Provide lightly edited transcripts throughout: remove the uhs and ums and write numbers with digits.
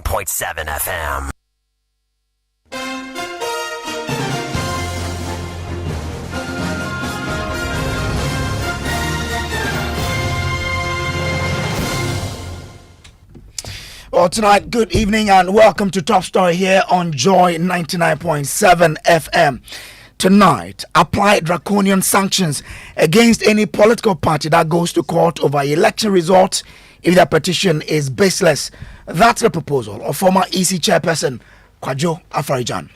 101.7 FM. Well, tonight, good evening and welcome to Top Story here on Joy 99.7 FM. Tonight, apply draconian sanctions against any political party that goes to court over election results if their petition is baseless. That's the proposal of former EC chairperson Kojo Afarijan.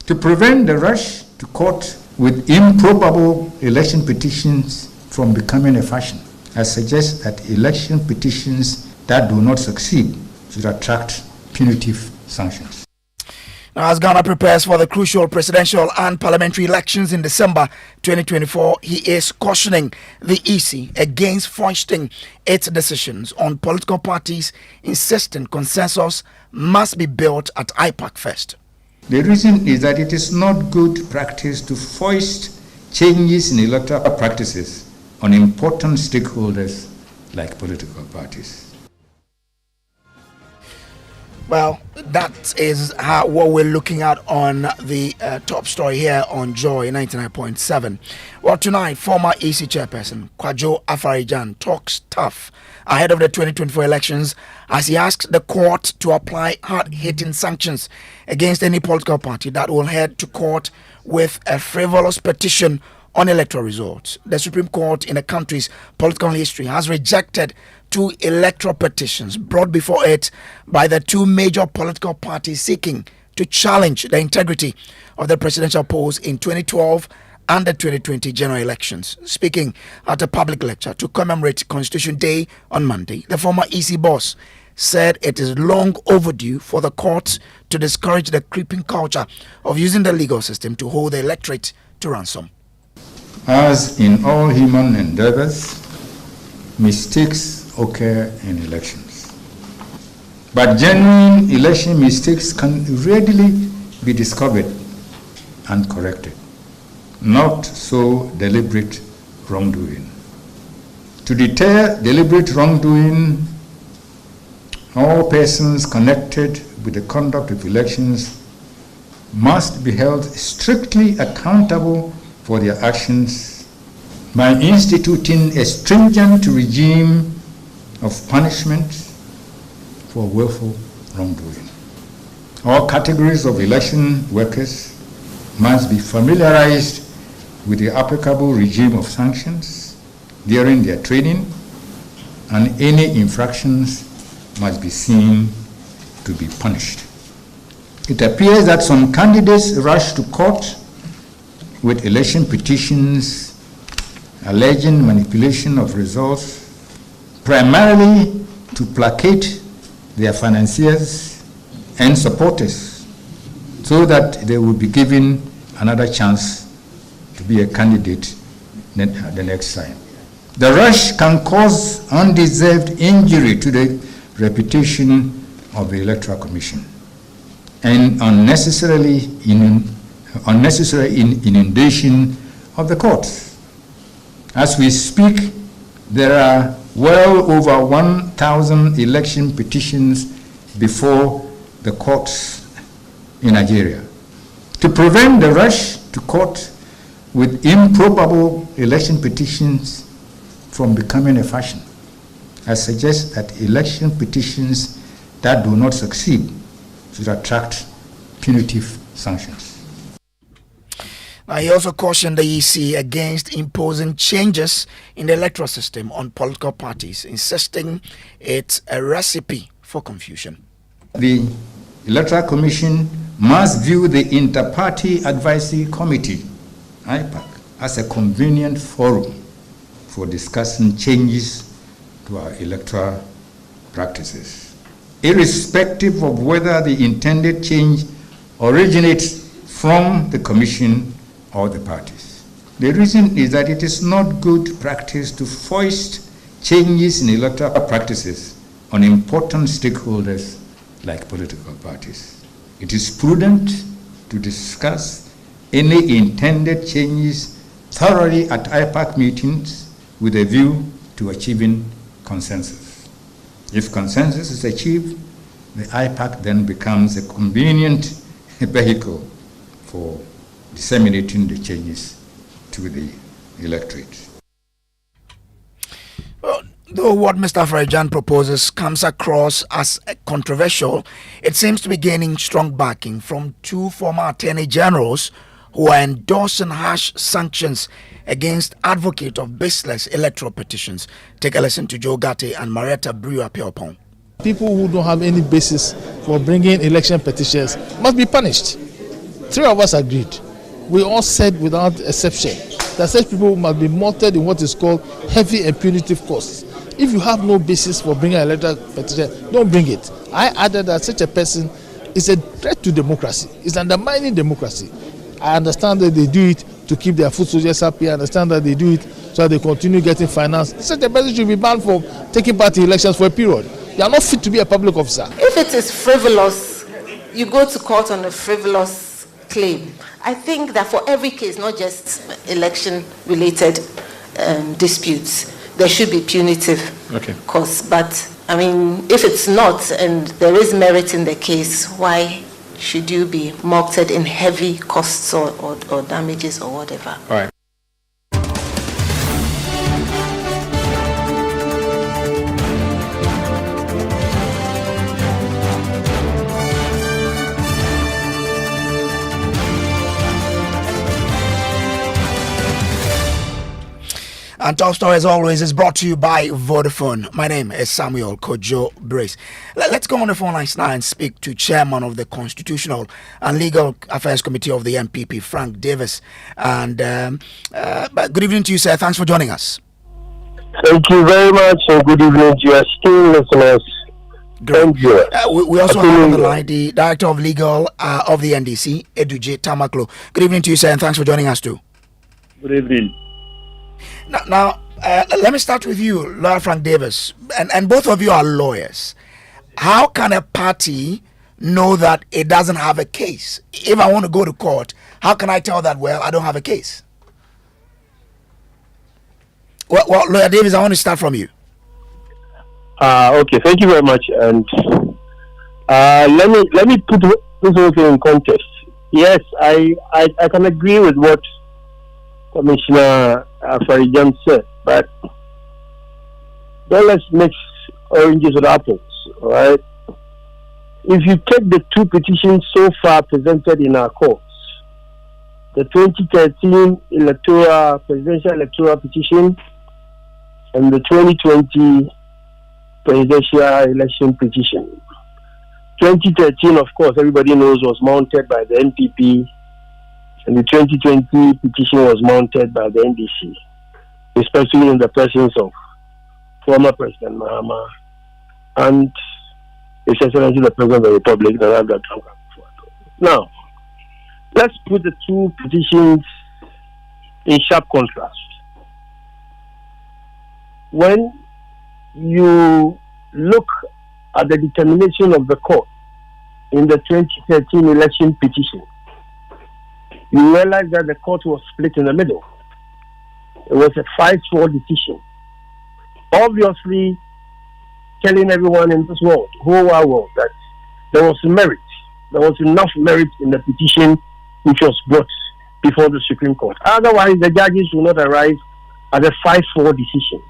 To prevent the rush to court with improbable election petitions from becoming a fashion, I suggest that election petitions that do not succeed should attract punitive sanctions. Now, as Ghana prepares for the crucial presidential and parliamentary elections in December 2024, he is cautioning the EC against foisting its decisions on political parties, insisting consensus must be built at IPAC first. The reason is that it is not good practice to foist changes in electoral practices on important stakeholders like political parties. Well, that is what we're looking at on the top story here on Joy 99.7. Well, tonight, former EC chairperson Kojo Afarijan talks tough ahead of the 2024 elections as he asks the court to apply hard-hitting sanctions against any political party that will head to court with a frivolous petition on electoral results. The Supreme Court in the country's political history has rejected two electoral petitions brought before it by the two major political parties seeking to challenge the integrity of the presidential polls in 2012 and the 2020 general elections. Speaking at a public lecture to commemorate Constitution Day on Monday, the former EC boss said it is long overdue for the courts to discourage the creeping culture of using the legal system to hold the electorate to ransom. As in all human endeavors, mistakes occur in elections. But genuine election mistakes can readily be discovered and corrected. Not so deliberate wrongdoing. To deter deliberate wrongdoing, all persons connected with the conduct of elections must be held strictly accountable for their actions by instituting a stringent regime of punishment for willful wrongdoing. All categories of election workers must be familiarized with the applicable regime of sanctions during their training, and any infractions must be seen to be punished. It appears that some candidates rush to court with election petitions alleging manipulation of results primarily to placate their financiers and supporters so that they will be given another chance to be a candidate the next time. The rush can cause undeserved injury to the reputation of the Electoral Commission and unnecessary inundation of the courts. As we speak, there are well over 1,000 election petitions before the courts in Nigeria. To prevent the rush to court with improbable election petitions from becoming a fashion, I suggest that election petitions that do not succeed should attract punitive sanctions. He also cautioned the EC against imposing changes in the electoral system on political parties, insisting it's a recipe for confusion. The Electoral Commission must view the Inter-Party Advisory Committee, IPAC, as a convenient forum for discussing changes to our electoral practices, irrespective of whether the intended change originates from the Commission or the parties. The reason is that it is not good practice to foist changes in electoral practices on important stakeholders like political parties. It is prudent to discuss any intended changes thoroughly at IPAC meetings with a view to achieving consensus. If consensus is achieved, the IPAC then becomes a convenient vehicle for disseminating the changes to the electorate. Well, though what Mr. Afarajan proposes comes across as controversial, it seems to be gaining strong backing from two former attorney generals who are endorsing harsh sanctions against advocate of baseless electoral petitions. Take a listen to Joe Gatti and Marietta Brewer-Piopong. People who don't have any basis for bringing election petitions must be punished. Three of us agreed. We all said without exception that such people must be mulcted in what is called heavy and punitive costs. If you have no basis for bringing an electoral petition, don't bring it. I added that such a person is a threat to democracy. It's undermining democracy. I understand that they do it to keep their foot soldiers happy. I understand that they do it so that they continue getting finance. Such a person should be banned from taking part in elections for a period. They are not fit to be a public officer. If it is frivolous, you go to court on a frivolous claim. I think that for every case, not just election-related disputes, there should be punitive costs. But, I mean, if it's not and there is merit in the case, why should you be mulcted in heavy costs or damages or whatever? All right. And Top Story, as always, is brought to you by Vodafone. My name is Samuel Kojo Brace. Let's go on the phone lines now and speak to Chairman of the Constitutional and Legal Affairs Committee of the MPP, Frank Davis. And good evening to you, sir. Thanks for joining us. Thank you very much, and good evening to your esteemed listeners. Great. Thank you. We also have on the line the Director of Legal of the NDC, Eduje Tamaklo. Good evening to you, sir, and thanks for joining us too. Good evening. Now, let me start with you, Lawyer Frank Davis, and both of you are lawyers. How can a party know that it doesn't have a case? If I want to go to court, how can I tell that, well, I don't have a case? Well, Lawyer Davis, I want to start from you. Okay, thank you very much. And let me put this whole thing in context. Yes, I can agree with what Commissioner Afarajan said, but don't let's mix oranges with apples, all right? If you take the two petitions so far presented in our courts, the 2013 presidential electoral petition and the 2020 presidential election petition. 2013, of course, everybody knows, was mounted by the NPP, and the 2020 petition was mounted by the NDC, especially in the presence of former President Mahama and His Excellency the President of the Republic, Nana. Now, let's put the two petitions in sharp contrast. When you look at the determination of the court in the 2013 election petition, you realize that the court was split in the middle. It was a 5-4 decision. Obviously, telling everyone in this world, whole wide world, that there was merit. There was enough merit in the petition which was brought before the Supreme Court. Otherwise, the judges will not arrive at a 5-4 decision.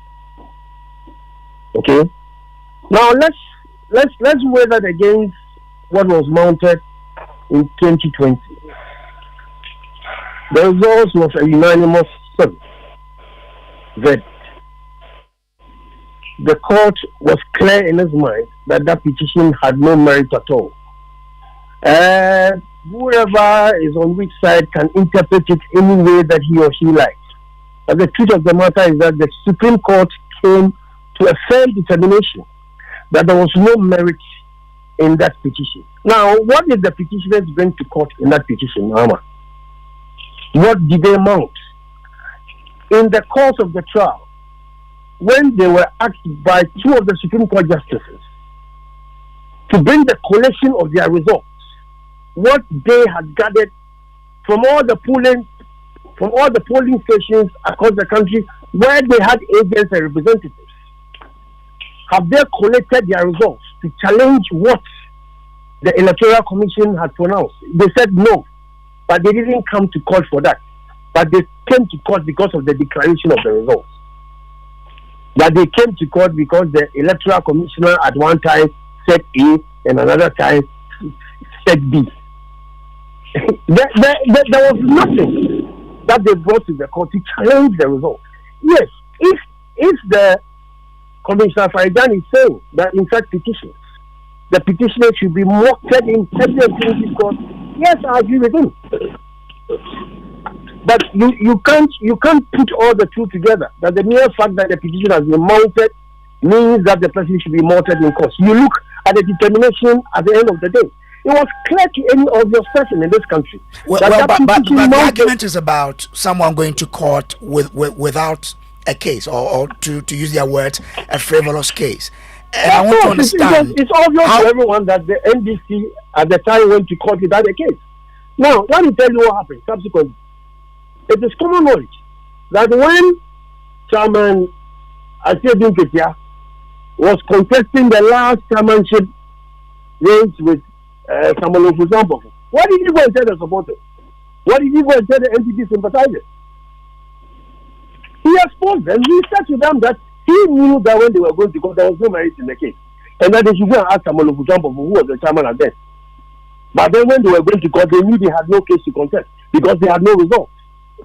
Okay? Now let's weigh that against what was mounted in 2020. The result was a unanimous verdict. The court was clear in its mind that that petition had no merit at all. Whoever is on which side can interpret it any way that he or she likes. But the truth of the matter is that the Supreme Court came to a firm determination that there was no merit in that petition. Now, what did the petitioners bring to court in that petition, Mama? What did they mount? In the course of the trial, when they were asked by two of the Supreme Court justices to bring the collation of their results, what they had gathered from all the polling stations across the country where they had agents and representatives, have they collected their results to challenge what the Electoral Commission had pronounced. They said no, but they didn't come to court for that. But they came to court because of the declaration of the results. That they came to court because the Electoral Commissioner at one time said A and another time said B. there was nothing that they brought to the court to challenge the result. Yes, if the Commissioner Faridan is saying that in such petitions, the petitioner should be mocked in every court, yes, I agree with him. But you can't put all the two together. That the mere fact that the petition has been mounted means that the person should be mounted in court. You look at the determination at the end of the day. It was clear to any obvious person in this country. But the argument is about someone going to court without a case, or to use their words, a frivolous case. And I want to understand. It's obvious to everyone that the NDC at the time went to court without a case. Now, let me tell you what happened subsequently. It is common knowledge that when Chairman Asiedun Ketia was contesting the last chairmanship race with Samuel Ofusampo, what did he go and tell the supporters? What did he go and tell the NPP sympathizers? He exposed them. He said to them that he knew that when they were going to court, there was no merit in the case, and that they should go and ask Samuel Ofusampo who was the chairman at then. But then when they were going to court, they knew they had no case to contest because they had no results.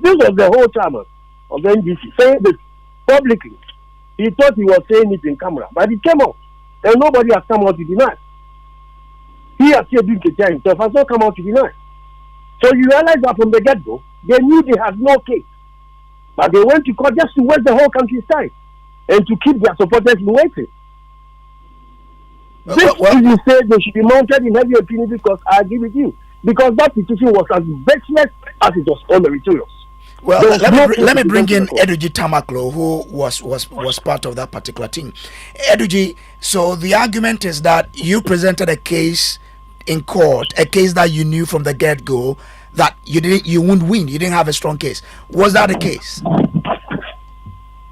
This was the whole chairman of the NDC saying this publicly. He thought he was saying it in camera, but it came out, and nobody has come out to deny. He has said himself has not come out to deny. So you realize that from the get-go, they knew they had no case, but they went to court just to waste the whole country's time and to keep their supporters waiting. You say they should be mounted in heavy opinion because I agree with you, because that petition was as baseless as it was unmeritorious. Well, let me bring in Eduji Tamaklo, who was part of that particular team. Eduji, so the argument is that you presented a case in court, a case that you knew from the get-go that you wouldn't win. You didn't have a strong case. Was that the case?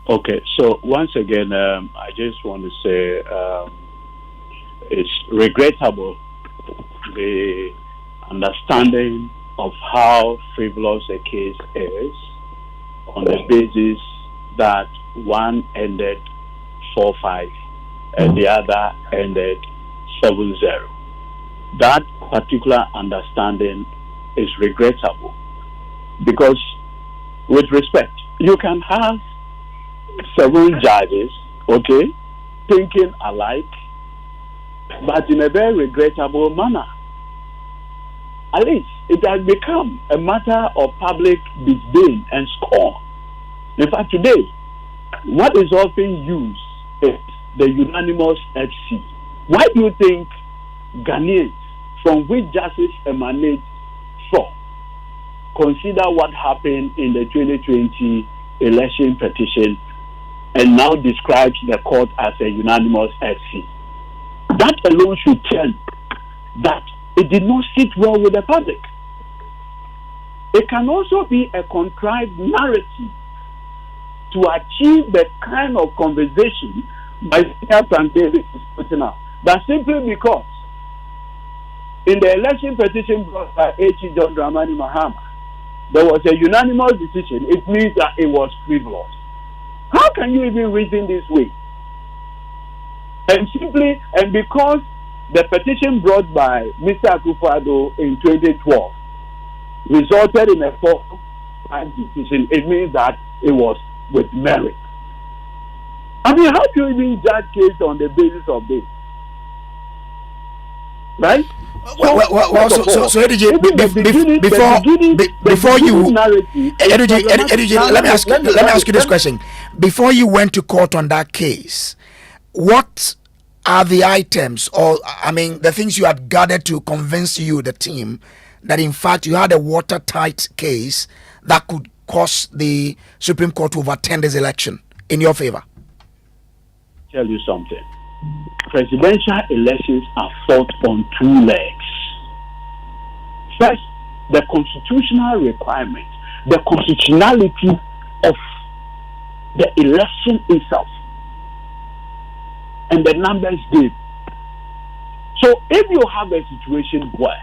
Okay, so once again, I just want to say it's regrettable the understanding of how frivolous a case is on the basis that one ended 4-5 and the other ended 7-0. That particular understanding is regrettable because, with respect, you can have 7 judges, okay, thinking alike, but in a very regrettable manner. At least it has become a matter of public disdain and scorn. In fact, today, what is often used is the unanimous FC. Why do you think Ghanaians, from which justice emanates from, consider what happened in the 2020 election petition and now describes the court as a unanimous FC? That alone should tell that it did not sit well with the public. It can also be a contrived narrative to achieve the kind of conversation my Frank Davis is putting up. That simply because in the election petition brought by H.E. John Dramani Mahama, there was a unanimous decision, it means that it was frivolous. How can you even reason this way? And because the petition brought by Mr. Akufo-Addo in 2012 resulted in a 4-5 decision, it means that it was with merit. I mean, how do you even judge case on the basis of this? Right? Let me ask you this question. Before you went to court on that case, what are the items, or I mean, the things you had gathered to convince you, the team, that in fact you had a watertight case that could cause the Supreme Court to overturn this election in your favor? Tell you something. Presidential elections are fought on 2 legs. First, the constitutional requirement, the constitutionality of the election itself, and the numbers game. So if you have a situation where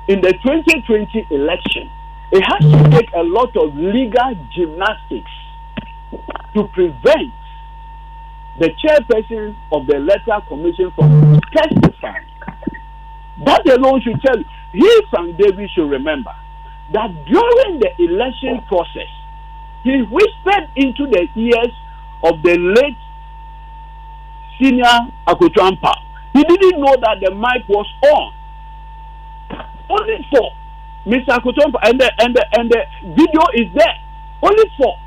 in the 2020 election, it has to take a lot of legal gymnastics to prevent the chairperson of the Electoral Commission from testifying. That alone should tell you. He, Frank Davis, should remember that during the election process, he whispered into the ears of the late senior Akojo Apawu. He didn't know that the mic was on. Only for Mr. Akojo Apawu, and the video is there. Only for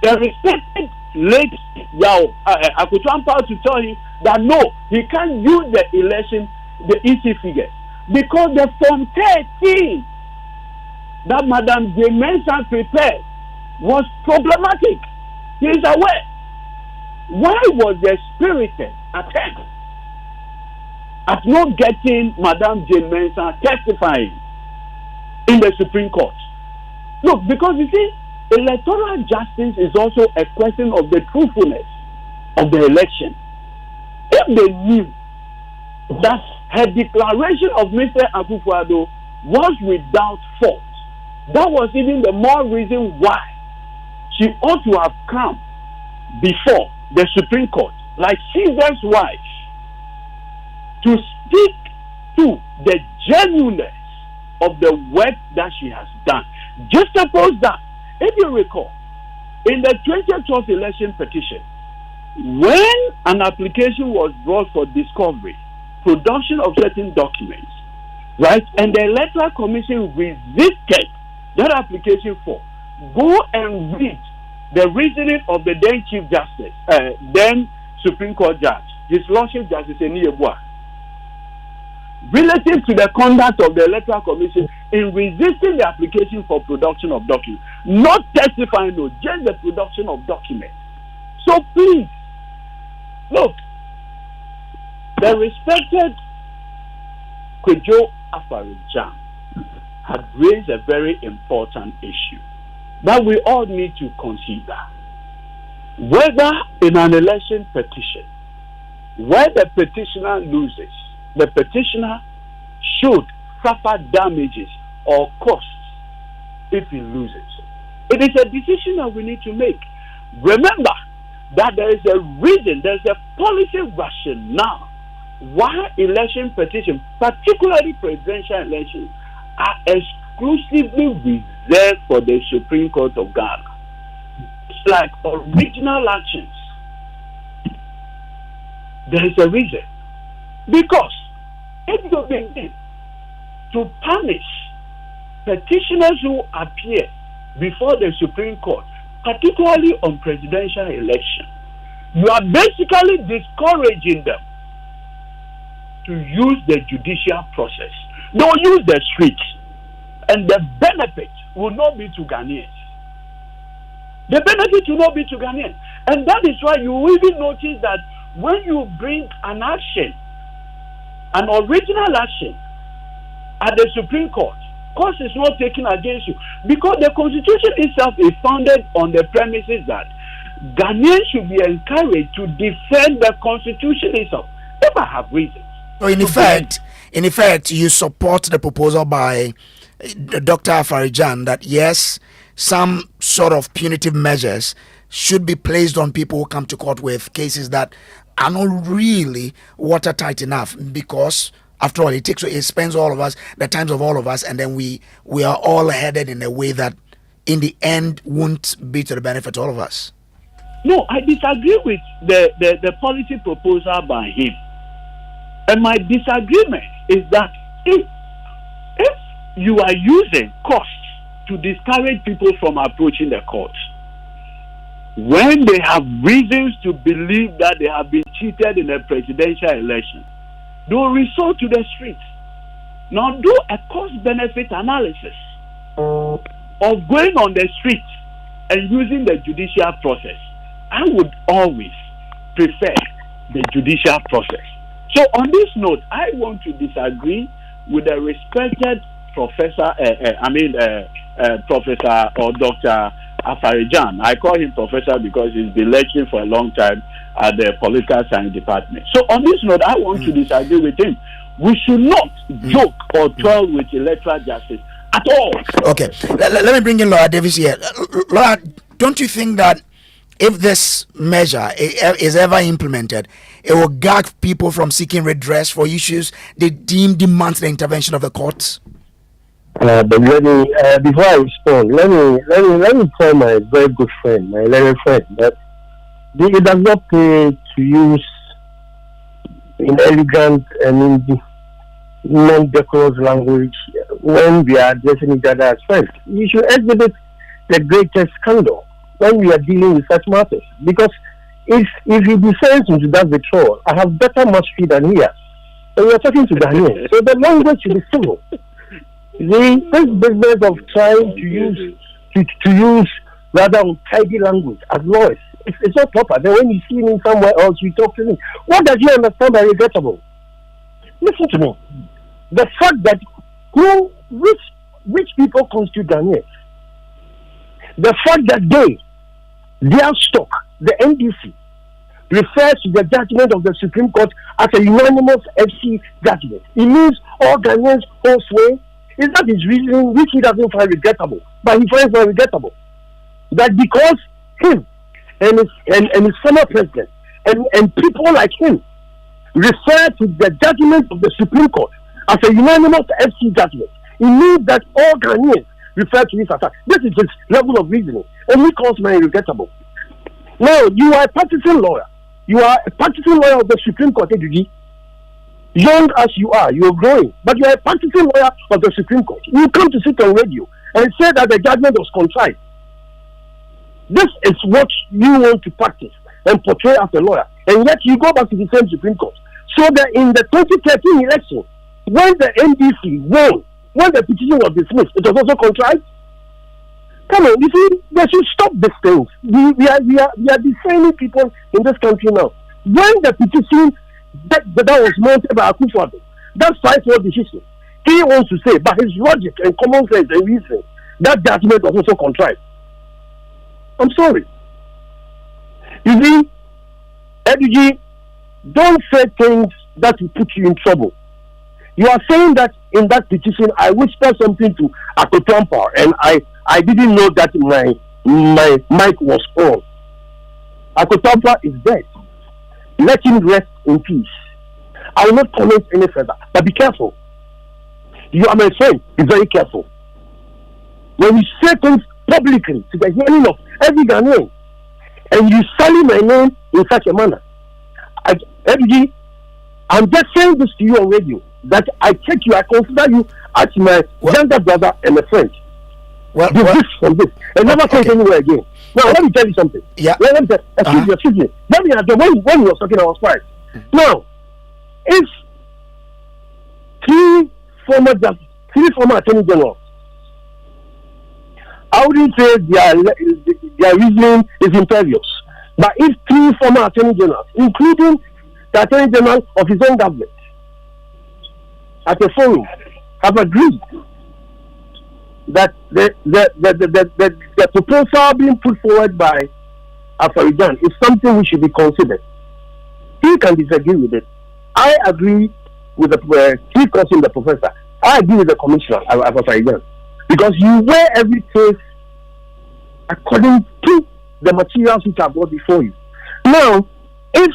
the respected late Akojo Apawu to tell him that no, he can't use the election, the EC figures, because the Form 13 that Madam J. Mensah prepared was problematic. He is aware. Why was the spirited attempt at not getting Madam J. Mensah testifying in the Supreme Court? Look, because you see, electoral justice is also a question of the truthfulness of the election. If they knew that her declaration of Mr. Akufo-Addo was without fault, that was even the more reason why she ought to have come before the Supreme Court, like Caesar's wife, to speak to the genuineness of the work that she has done. Just suppose that, if you recall, in the 2012 election petition, when an application was brought for discovery, production of certain documents, right, and the Electoral Commission resisted that application for, go and read the reasoning of the then Chief Justice, then Supreme Court Judge, His Lordship Justice Eniyebua, relative to the conduct of the Electoral Commission in resisting the application for production of documents, not testifying, no, just the production of documents. So please, look, the respected Kojo Afarijan had raised a very important issue that we all need to consider. Whether in an election petition, where the petitioner loses, the petitioner should suffer damages or costs if he loses. It is a decision that we need to make. Remember that there is a reason, there is a policy rationale why election petitions, particularly presidential elections, are exclusively reserved for the Supreme Court of Ghana. It's like original actions. There is a reason. Because if you begin to punish petitioners who appear before the Supreme Court, particularly on presidential election, you are basically discouraging them to use the judicial process. They will use the streets, and the benefit will not be to Ghanaians. The benefit will not be to Ghanaians. And that is why you will even notice that when you bring an action, an original action at the Supreme Court, course is not taken against you, because the Constitution itself is founded on the premises that Ghanaians should be encouraged to defend the Constitution itself. If I have reasons. So in effect, you support the proposal by Dr. Afarijan that yes, some sort of punitive measures should be placed on people who come to court with cases that are not really watertight enough, because after all, it spends all of us, the times of all of us, and then we are all headed in a way that in the end won't be to the benefit of all of us. No, I disagree with the policy proposal by him. And my disagreement is that if you are using costs to discourage people from approaching the courts, when they have reasons to believe that they have been cheated in a presidential election, they will resort to the streets. Now do a cost-benefit analysis of going on the streets and using the judicial process. I would always prefer the judicial process. So on this note, I want to disagree with the respected Professor or Dr. Afarijan. I call him professor because he's been lecturing for a long time at the political science department. So on this note, I want to disagree with him. We should not joke or toy with electoral justice at all. Okay, let me bring in Laura Davis here. Laura, don't you think that if this measure is ever implemented, it will gag people from seeking redress for issues they deem demands the intervention of the courts? But let me, before I respond, let me tell my very good friend, my learned friend, that it does not pay to use inelegant and non-decorous language when we are addressing each other as friends. We should exhibit the greatest candor when we are dealing with such matters. Because if he descends into that withdrawal, I have better mastery than he has. So we are talking to Daniel. So the language should be civil. This business of trying to use rather untidy language as lawyers, it's not proper. Then when you see me somewhere else, you talk to me. What does you understand by regrettable? Listen to me. The fact that which people constitute Ghanaians, the fact that their stock, the NDC, refers to the judgment of the Supreme Court as a unanimous FC judgment. It means all Ghanaians hold sway. Is that his reasoning, which he doesn't find regrettable, but he finds not regrettable? That because him and his former president and people like him refer to the judgment of the Supreme Court as a unanimous FC judgment, it means that all Ghanaians refer to this as a. This is his level of reasoning, and he calls me regrettable. Now, you are a practicing lawyer. You are a practicing lawyer of the Supreme Court, ADG. Young as you are growing, but you are a practicing lawyer of the Supreme Court. You come to sit on radio and say that the judgment was contrived. This is what you want to practice and portray as a lawyer, and yet you go back to the same Supreme Court. So that in the 2013 election, when the NDC won, when the petition was dismissed, it was also contrived. Come on, you see, they should stop these things. We are defining people in this country now. When the petition that was mounted by Akufo-Addo, that's 5-4 decision. He wants to say, by his logic and common sense and reason, that judgment was also contrived. I'm sorry. You see, EDG, don't say things that will put you in trouble. You are saying that in that petition, I whispered something to Akotampa, and I didn't know that my mic was on. Akotampa is dead. Let him rest in peace. I will not comment any further, but be careful. You are my friend. Be very careful. When you say things publicly to the hearing of every Ghanaian, and you sully my name in such a manner, FG, I'm just saying this to you on radio, that I take you, I consider you as my younger brother and a friend. This from this, and never say it anywhere again. Now, let me tell you something. Yeah. Let me excuse me. Let me ask you, when you were talking, I was quiet. Now, if three former attorney generals, I wouldn't say their reasoning is imperious, but if three former attorney generals, including the attorney general of his own government, at a forum, have agreed that the proposal being put forward by Afarijan is something we should be considered. He can disagree with it. I agree with he calls him the professor. I agree with the commissioner, Afarijan, because you weigh every case according to the materials which are brought before you. Now, if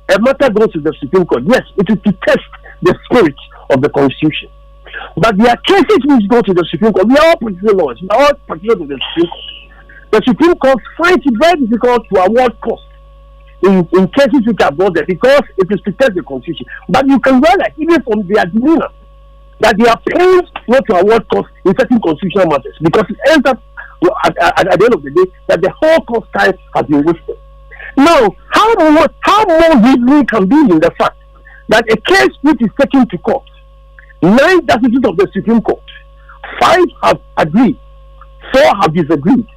a matter goes to the Supreme Court, yes, it is to test the spirit of the Constitution. But there are cases which go to the Supreme Court. We are all practicing lawyers. We are all practicing the Supreme Court. The Supreme Court finds it very difficult to award costs in cases which are brought there because it is to test the Constitution. But you can realize, even from their demeanor, that they are paying not to award costs in certain constitutional matters because it ends up at the end of the day that the whole cost time has been wasted. Now, how more reasoning can be in the fact that a case which is taken to court, 9 justices of the Supreme Court, 5 have agreed, 4 have disagreed.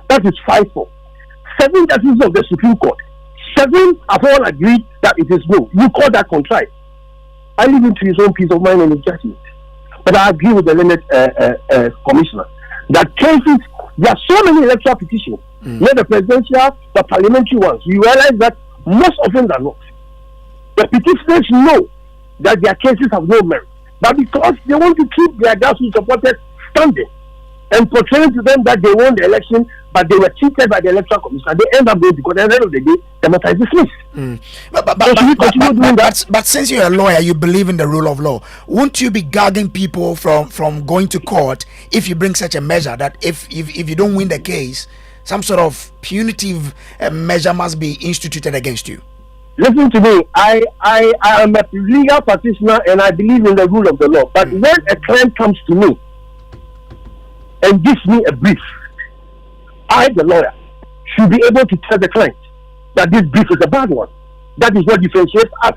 That is 5-4. 7 justices of the Supreme Court, 7 have all agreed that it is no. You call that contrived. I leave him to his own peace of mind and his judgment. But I agree with the learned commissioner that cases There are so many electoral petitions, not the presidential, the parliamentary ones. You realize that most often than not, the petitioners know that their cases have no merit, but because they want to keep their grassroots supporters standing and portraying to them that they won the election, but they were cheated by the electoral commission, they end up going, because at the end of the day, the matter is dismissed. But since you're a lawyer, you believe in the rule of law. Won't you be gagging people from going to court if you bring such a measure that if you don't win the case, some sort of punitive measure must be instituted against you? Listen to me. I am a legal practitioner and I believe in the rule of the law. But when a client comes to me and gives me a brief, I, the lawyer, should be able to tell the client that this brief is a bad one. That is what differentiates us,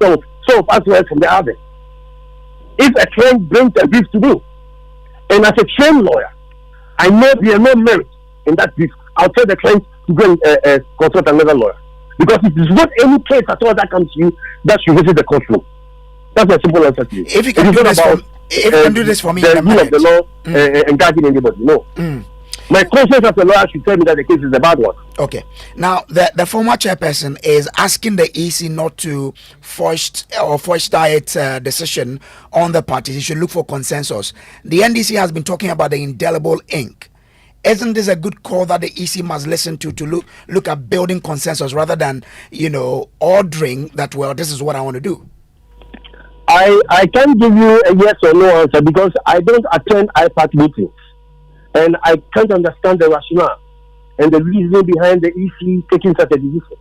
some of us lawyers from the others. If a client brings a brief to me, and as a trained lawyer, I know there are no merit in that brief, I'll tell the client to go and consult another lawyer. Because it is not any case at all that comes to you that should visit the courtroom. That's a simple answer to you. If you can do this for me, the rule of the law and guarding anybody, no. My conscience as a lawyer should tell me that the case is a bad one. Okay. Now, the former chairperson is asking the EC not to force its decision on the parties. It should look for consensus. The NDC has been talking about the indelible ink. Isn't this a good call that the EC must listen to look at building consensus rather than, ordering that, well, this is what I want to do? I can't give you a yes or no answer because I don't attend IPAC meetings. And I can't understand the rationale and the reasoning behind the EC taking such a decision.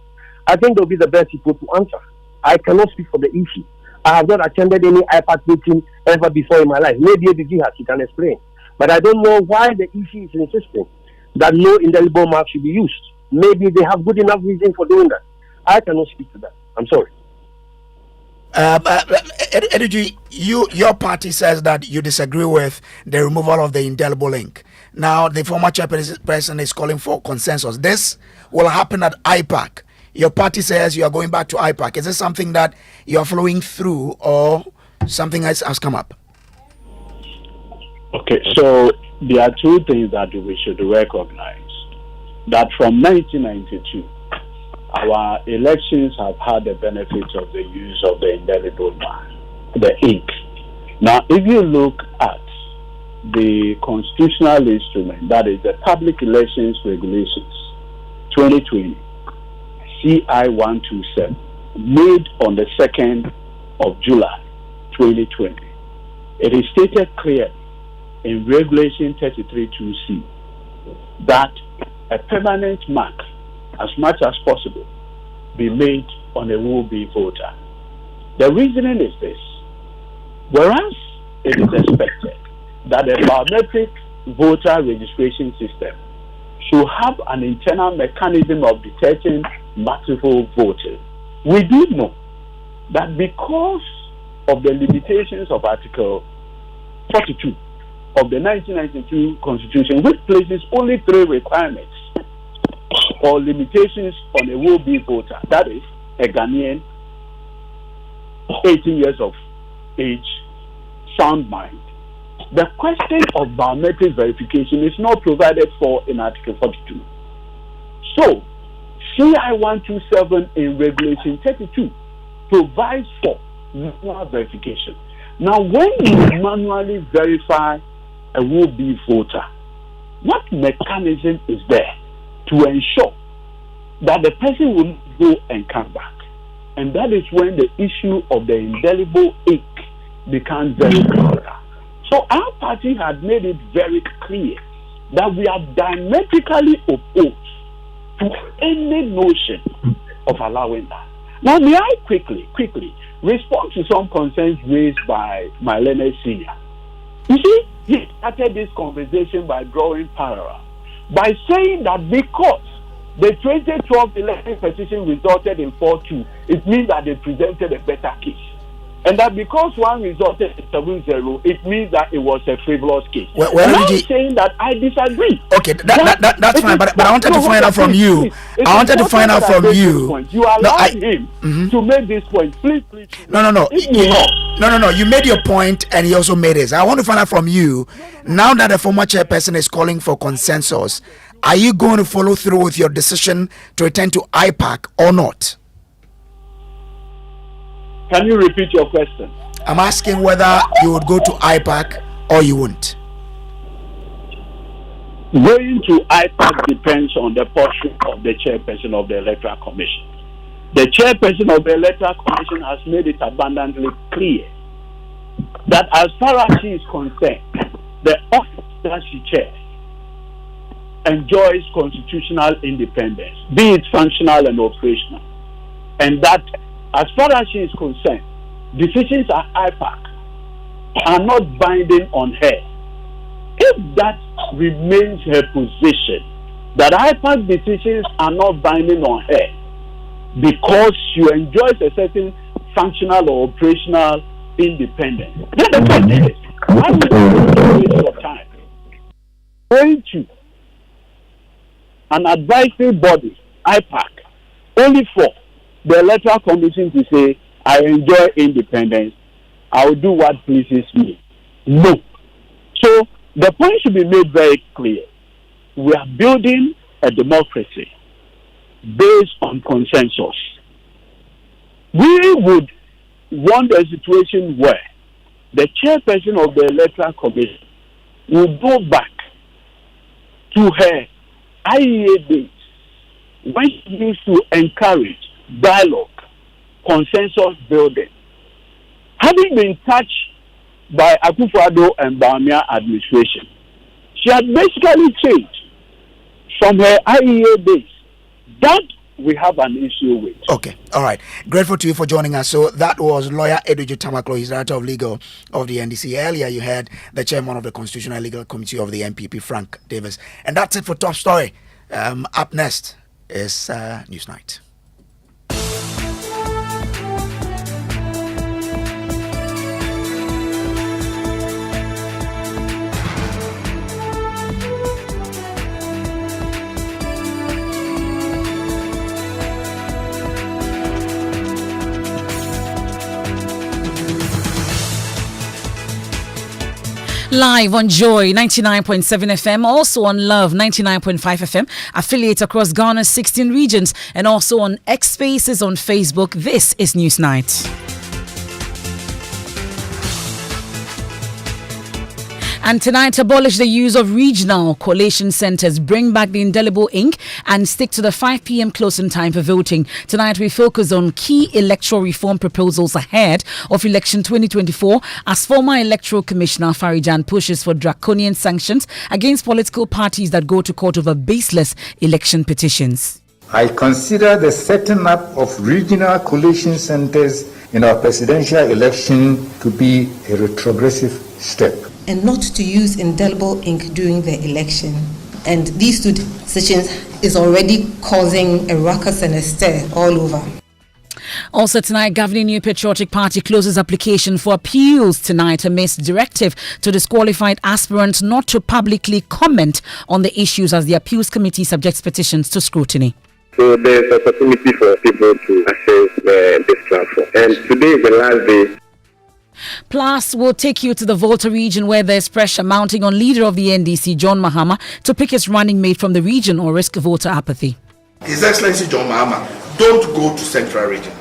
I think they'll be the best people to answer. I cannot speak for the EC. I have not attended any IPAC meeting ever before in my life. Maybe ABG has, he can explain. But I don't know why the EC is insisting that no indelible mark should be used. Maybe they have good enough reason for doing that. I cannot speak to that. I'm sorry. Edigi, your party says that you disagree with the removal of the indelible ink. Now, the former chairperson is calling for consensus. This will happen at IPAC. Your party says you are going back to IPAC. Is this something that you are following through or something else has come up? Okay, so there are two things that we should recognize. That from 1992, our elections have had the benefit of the use of the indelible mark, the ink. Now, if you look at the constitutional instrument, that is the Public Elections Regulations 2020, CI 127, made on the 2nd of July 2020, it is stated clearly in Regulation 33.2c that a permanent mark, as much as possible, be made on a will-be voter. The reasoning is this: whereas it is expected that a biometric voter registration system should have an internal mechanism of detecting multiple voting, we do know that because of the limitations of Article 42 of the 1992 Constitution, which places only 3 requirements or limitations on a will-be voter, that is, a Ghanaian, 18 years of age, sound mind. The question of biometric verification is not provided for in Article 42. So, CI 127 in Regulation 32 provides for manual verification. Now, when you manually verify a will-be voter, what mechanism is there to ensure that the person will go and come back? And that is when the issue of the indelible ink becomes very clear. So our party had made it very clear that we are diametrically opposed to any notion of allowing that. Now, may I quickly respond to some concerns raised by my learned senior? You see, he started this conversation by drawing parallel, by saying that because the 2012 election petition resulted in 4-2, it means that they presented a better case. And that because one resulted in 7-0, it means that it was a frivolous case. Well, I'm saying that I disagree. Okay, that's fine. But I wanted to find out from you. I wanted to find out from you. You allowed him to make this point. Please. No. You made your point, and he also made his. I want to find out from you. Now that the former chairperson is calling for consensus, are you going to follow through with your decision to return to IPAC or not? Can you repeat your question? I'm asking whether you would go to IPAC or you won't. Going to IPAC depends on the portion of the chairperson of the Electoral Commission. The chairperson of the Electoral Commission has made it abundantly clear that as far as she is concerned, the office that she chairs enjoys constitutional independence, be it functional and operational, and that as far as she is concerned, decisions at IPAC are not binding on her. If that remains her position, that IPAC decisions are not binding on her because she enjoys a certain functional or operational independence, then the question is, why would you waste your time going to an advisory body, IPAC, only for the Electoral Commission to say, I enjoy independence, I will do what pleases me? No. So the point should be made very clear. We are building a democracy based on consensus. We would want a situation where the chairperson of the Electoral Commission will go back to her IEA days when she used to encourage dialogue, consensus building. Having been touched by Akufo-Addo and Bawumia administration, she had basically changed from her IEA days. That we have an issue with. Okay, all right. Grateful to you for joining us. So that was lawyer Eduju Tamaklo, he's director of legal of the NDC. Earlier you heard the chairman of the Constitutional Legal Committee of the MPP, Frank Davis. And that's it for Top Story. Up next is Newsnight. Live on Joy 99.7 FM, also on Love 99.5 FM, affiliates across Ghana's 16 regions, and also on X Spaces on Facebook. This is Newsnight. And tonight, abolish the use of regional collation centers, bring back the indelible ink, and stick to the 5 p.m. closing time for voting. Tonight, we focus on key electoral reform proposals ahead of election 2024 as former Electoral Commissioner Farijan pushes for draconian sanctions against political parties that go to court over baseless election petitions. I consider the setting up of regional collation centers in our presidential election to be a retrogressive step. And not to use indelible ink during the election. And these two decisions is already causing a ruckus and a stir all over. Also tonight, governing New Patriotic Party closes application for appeals tonight amidst directive to disqualified aspirants not to publicly comment on the issues as the appeals committee subjects petitions to scrutiny. So there's opportunity for people to access this platform. And today is the last day. Plus, we'll take you to the Volta region where there's pressure mounting on leader of the NDC, John Mahama, to pick his running mate from the region or risk voter apathy. His Excellency John Mahama, don't go to Central region.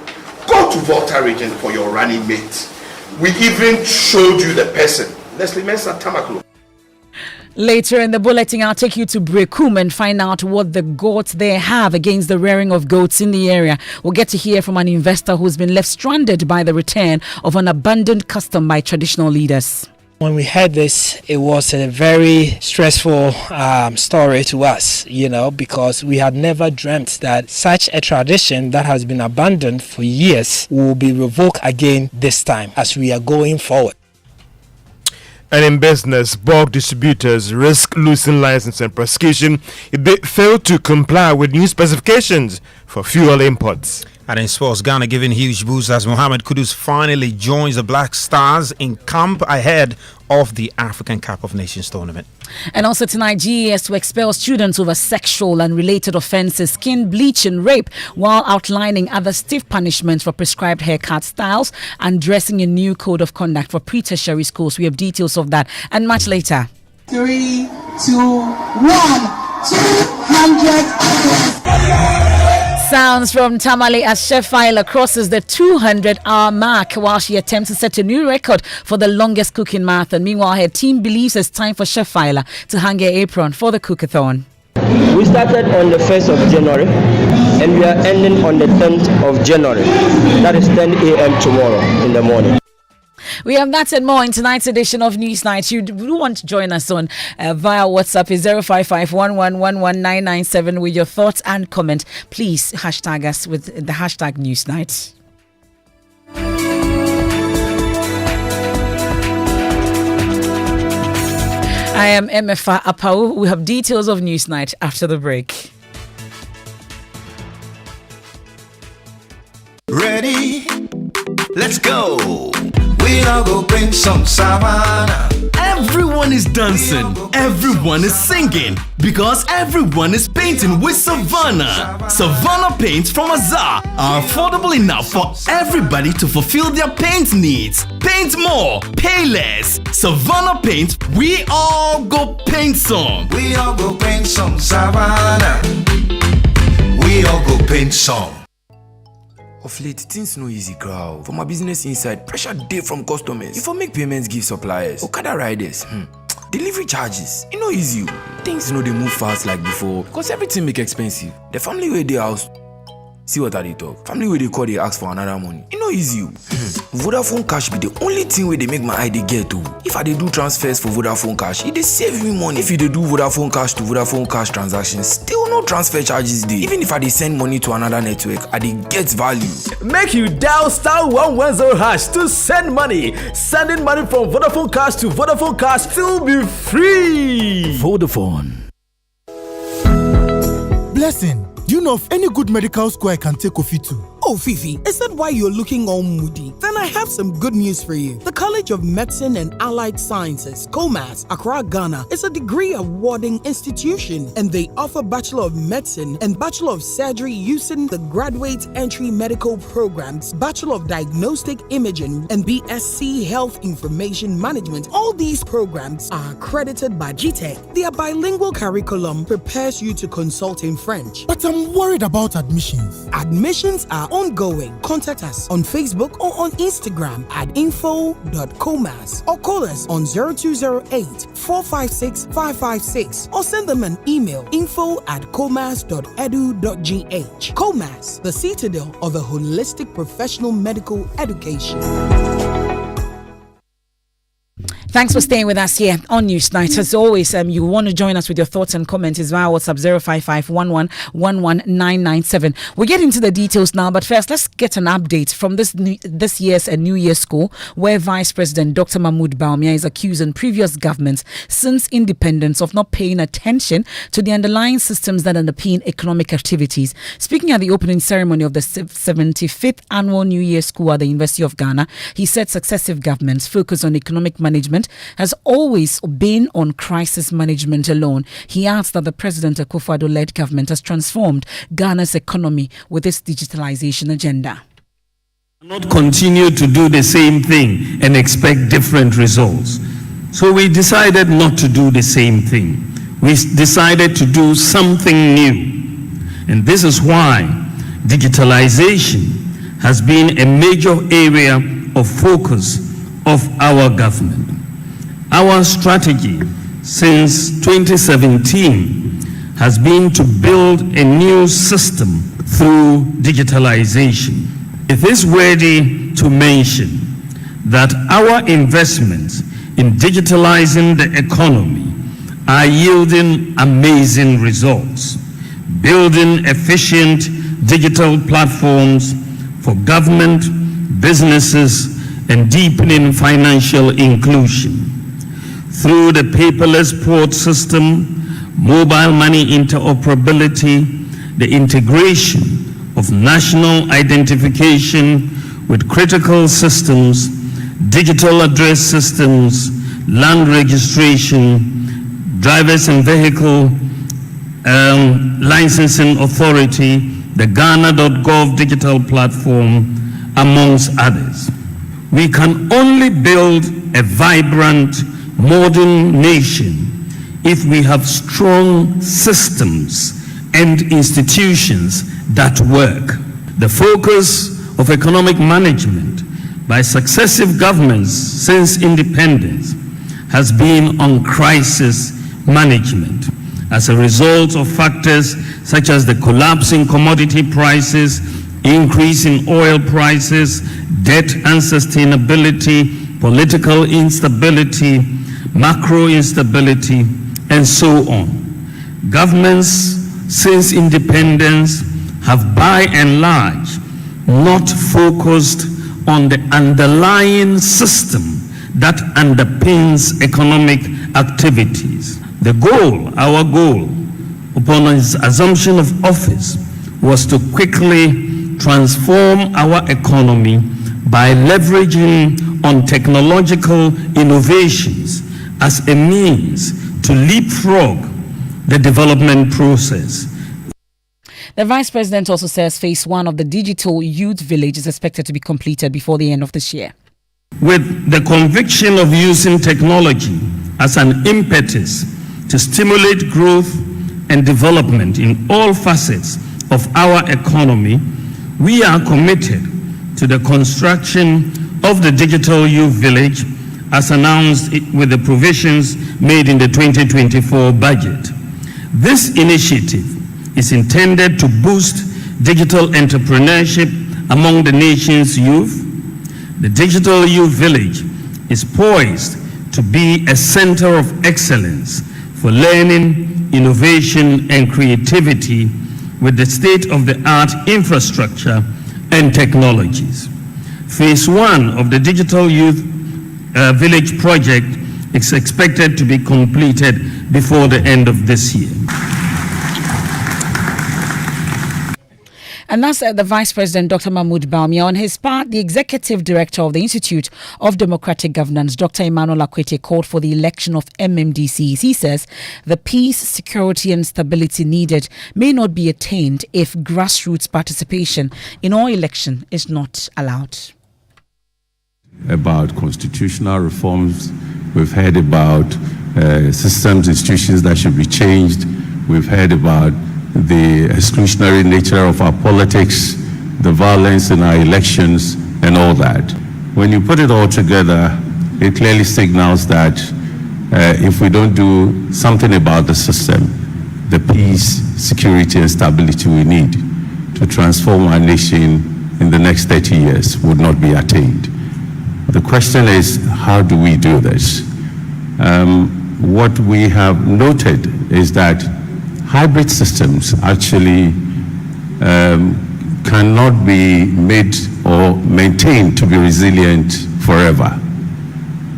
Go to Volta region for your running mate. We even showed you the person, Leslie Mensah Tamaklo. Later in the bulletin, I'll take you to Brekum and find out what the goats there have against the rearing of goats in the area. We'll get to hear from an investor who's been left stranded by the return of an abandoned custom by traditional leaders. When we heard this, it was a very stressful story to us, because we had never dreamt that such a tradition that has been abandoned for years will be revoked again this time as we are going forward. And in business, bulk distributors risk losing license and prosecution if they fail to comply with new specifications for fuel imports. And in sports, Ghana giving huge boost as Mohamed Kudus finally joins the Black Stars in camp ahead of the African Cup of Nations tournament. And also tonight, GES to expel students over sexual and related offences, skin bleaching, rape, while outlining other stiff punishments for prescribed haircut styles and dressing a new code of conduct for pre-tertiary schools. We have details of that and much later. 3, 2, 1, 200. Sounds from Tamale as Chef Fila crosses the 200-hour mark while she attempts to set a new record for the longest cooking marathon. Meanwhile, her team believes it's time for Chef Fila to hang her apron for the cookathon. We started on the 1st of January and we are ending on the 10th of January. That is 10 a.m. tomorrow in the morning. We have that and more in tonight's edition of Newsnight. You do want to join us on via WhatsApp is 055-1111-997 with your thoughts and comment. Please hashtag us with the hashtag Newsnight. I am Emefa Apawu. We have details of Newsnight after the break. Ready? Let's go. We all go bring some savannah. Everyone is dancing, everyone is singing, because everyone is painting with Savannah. Savannah paints from Azar are affordable enough for everybody to fulfill their paint needs. Paint more, pay less. Savannah paint, we all go paint some. We all go paint some Savannah. We all go paint some. Of late, things no easy, crowd. For my business inside, pressure day from customers. If I make payments, give suppliers, Okada riders, delivery charges, no easy. Things no they move fast like before because everything make expensive. The family where they house, see what are they talk? Family where they call, they ask for another money. No easy. Vodafone Cash be the only thing where they make my ID get to. If I they do transfers for Vodafone Cash, it they save me money. If you they do Vodafone Cash to Vodafone Cash transactions, still no transfer charges dey. Even if I they send money to another network, I they get value. Make you dial *110# to send money. Sending money from Vodafone Cash to Vodafone Cash still be free. Vodafone. Blessing. Do you know of any good medical school I can take Kofi to? Oh, Fifi, is that why you're looking all moody? Then I have some good news for you. The College of Medicine and Allied Sciences, COMAS, Accra, Ghana, is a degree-awarding institution, and they offer Bachelor of Medicine and Bachelor of Surgery using the Graduate Entry Medical Programs, Bachelor of Diagnostic Imaging, and BSc Health Information Management. All these programs are accredited by GTEC. Their bilingual curriculum prepares you to consult in French. But I'm worried about admissions. Admissions are ongoing. Contact us on Facebook or on Instagram at info.comas or call us on 0208-456-556 or send them an email info@comas.edu.gh. COMAS, the citadel of a holistic professional medical education. Thanks for staying with us here on Newsnight. As always, you want to join us with your thoughts and comments is via WhatsApp 055-1111-997. We'll get into the details now, but first, let's get an update from this year's New Year school, where Vice President Dr. Mahmoud Bawumia is accusing previous governments since independence of not paying attention to the underlying systems that underpin economic activities. Speaking at the opening ceremony of the 75th Annual New Year School at the University of Ghana, he said successive governments' focus on economic management has always been on crisis management alone. He adds that the President Akufo-Addo-led government has transformed Ghana's economy with its digitalization agenda. Not continue to do the same thing and expect different results. So we decided not to do the same thing. We decided to do something new. And this is why digitalization has been a major area of focus of our government. Our strategy since 2017 has been to build a new system through digitalization. It is worthy to mention that our investments in digitalizing the economy are yielding amazing results, building efficient digital platforms for government, businesses, and deepening financial inclusion. Through the paperless port system, mobile money interoperability, the integration of national identification with critical systems, digital address systems, land registration, drivers and vehicle licensing authority, the Ghana.gov digital platform, amongst others. We can only build a vibrant, modern nation if we have strong systems and institutions that work. The focus of economic management by successive governments since independence has been on crisis management as a result of factors such as the collapse in commodity prices, increase in oil prices, debt unsustainability, political instability, macro instability, and so on. Governments since independence have by and large not focused on the underlying system that underpins economic activities. The goal, our goal, upon its assumption of office, was to quickly transform our economy by leveraging on technological innovations as a means to leapfrog the development process. The Vice President also says phase 1 of the digital youth village is expected to be completed before the end of this year. With the conviction of using technology as an impetus to stimulate growth and development in all facets of our economy, we are committed to the construction of the digital youth village as announced with the provisions made in the 2024 budget. This initiative is intended to boost digital entrepreneurship among the nation's youth. The digital youth village is poised to be a center of excellence for learning, innovation, and creativity with the state-of-the-art infrastructure and technologies. Phase 1 of the Digital Youth Village project is expected to be completed before the end of this year. And that's the Vice President, Dr. Mahmoud Bawumia. On his part, the Executive Director of the Institute of Democratic Governance, Dr. Emmanuel Akwete, called for the election of MMDCs. He says the peace, security and stability needed may not be attained if grassroots participation in all election is not allowed. About constitutional reforms, we've heard about systems, institutions that should be changed. We've heard about the exclusionary nature of our politics, the violence in our elections, and all that. When you put it all together, it clearly signals that if we don't do something about the system, the peace, security, and stability we need to transform our nation in the next 30 years would not be attained. The question is, how do we do this? What we have noted is that hybrid systems actually cannot be made or maintained to be resilient forever.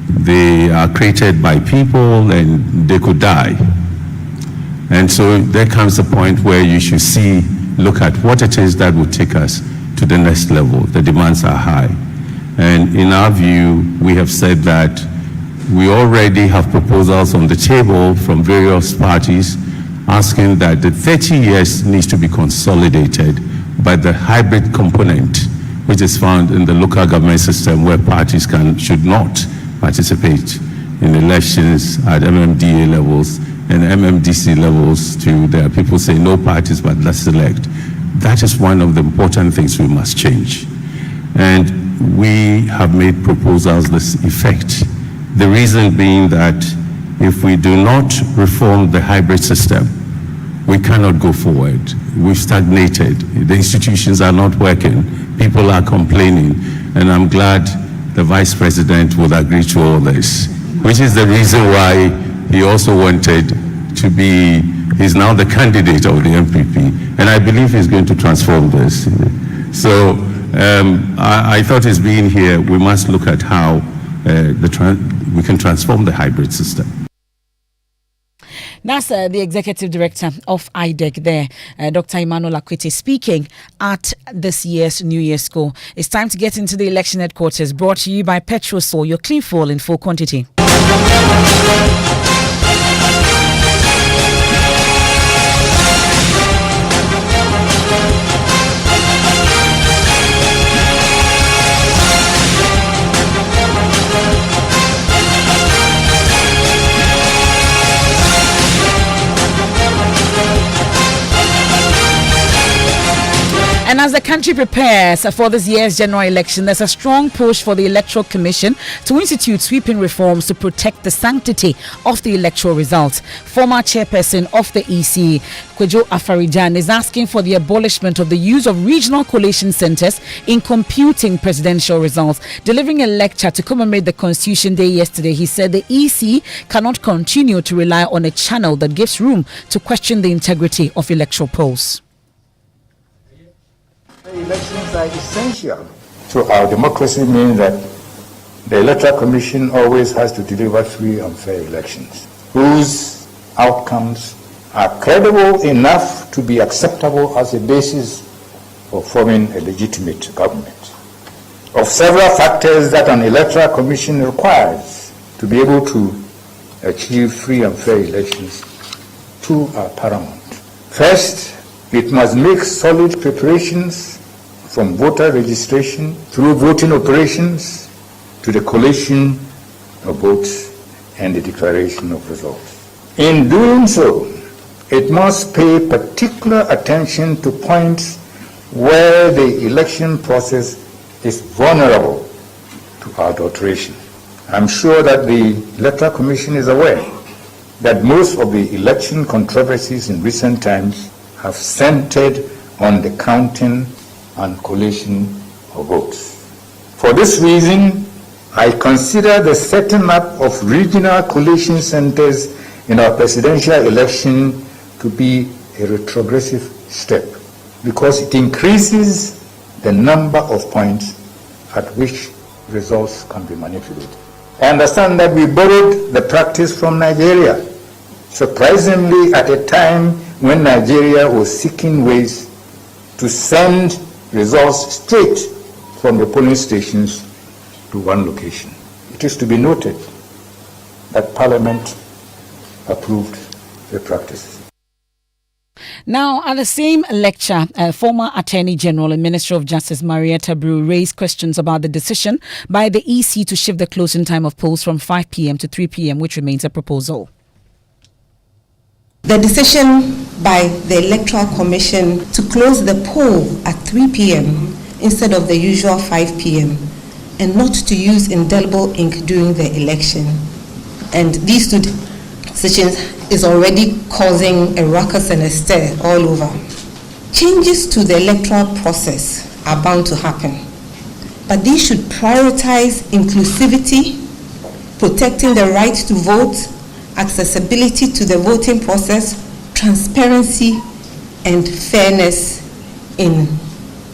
They are created by people and they could die. And so there comes a point where you should look at what it is that will take us to the next level. The demands are high. And in our view, we have said that we already have proposals on the table from various parties asking that the 30 years needs to be consolidated by the hybrid component, which is found in the local government system where parties should not participate in elections at MMDA levels and MMDC levels. There are people saying no parties, but let's select. That is one of the important things we must change. And we have made proposals this effect. The reason being that if we do not reform the hybrid system, we cannot go forward. We've stagnated. The institutions are not working. People are complaining. And I'm glad the Vice President would agree to all this, which is the reason why he also wanted to be, he's now the candidate of the MPP. And I believe he's going to transform this. So I thought his being here, we must look at how we can transform the hybrid system. That's the executive director of IDEC there, Dr. Emmanuel Akwete, speaking at this year's New Year's School. It's time to get into the election headquarters, brought to you by Petrosol, your clean fuel in full quantity. And as the country prepares for this year's general election, there's a strong push for the Electoral Commission to institute sweeping reforms to protect the sanctity of the electoral results. Former chairperson of the EC, Kojo Afarijan, is asking for the abolishment of the use of regional collation centers in computing presidential results. Delivering a lecture to commemorate the Constitution Day yesterday, he said the EC cannot continue to rely on a channel that gives room to question the integrity of electoral polls. Elections are essential to our democracy, means that the Electoral Commission always has to deliver free and fair elections whose outcomes are credible enough to be acceptable as a basis for forming a legitimate government. Of several factors that an Electoral Commission requires to be able to achieve free and fair elections, two are paramount. First, it must make solid preparations from voter registration through voting operations to the collation of votes and the declaration of results. In doing so, it must pay particular attention to points where the election process is vulnerable to adulteration. I'm sure that the Electoral Commission is aware that most of the election controversies in recent times have centered on the counting and collation of votes. For this reason, I consider the setting up of regional collation centers in our presidential election to be a retrogressive step because it increases the number of points at which results can be manipulated. I understand that we borrowed the practice from Nigeria, surprisingly at a time when Nigeria was seeking ways to send results straight from the polling stations to one location. It is to be noted that Parliament approved the practice. Now, at the same lecture, former Attorney General and Minister of Justice Marietta Brew raised questions about the decision by the EC to shift the closing time of polls from 5 p.m. to 3 p.m., which remains a proposal. The decision by the Electoral Commission to close the poll at 3 p.m. instead of the usual 5 p.m. and not to use indelible ink during the election. And these two decisions is already causing a ruckus and a stir all over. Changes to the electoral process are bound to happen, but these should prioritize inclusivity, protecting the right to vote, accessibility to the voting process, transparency, and fairness in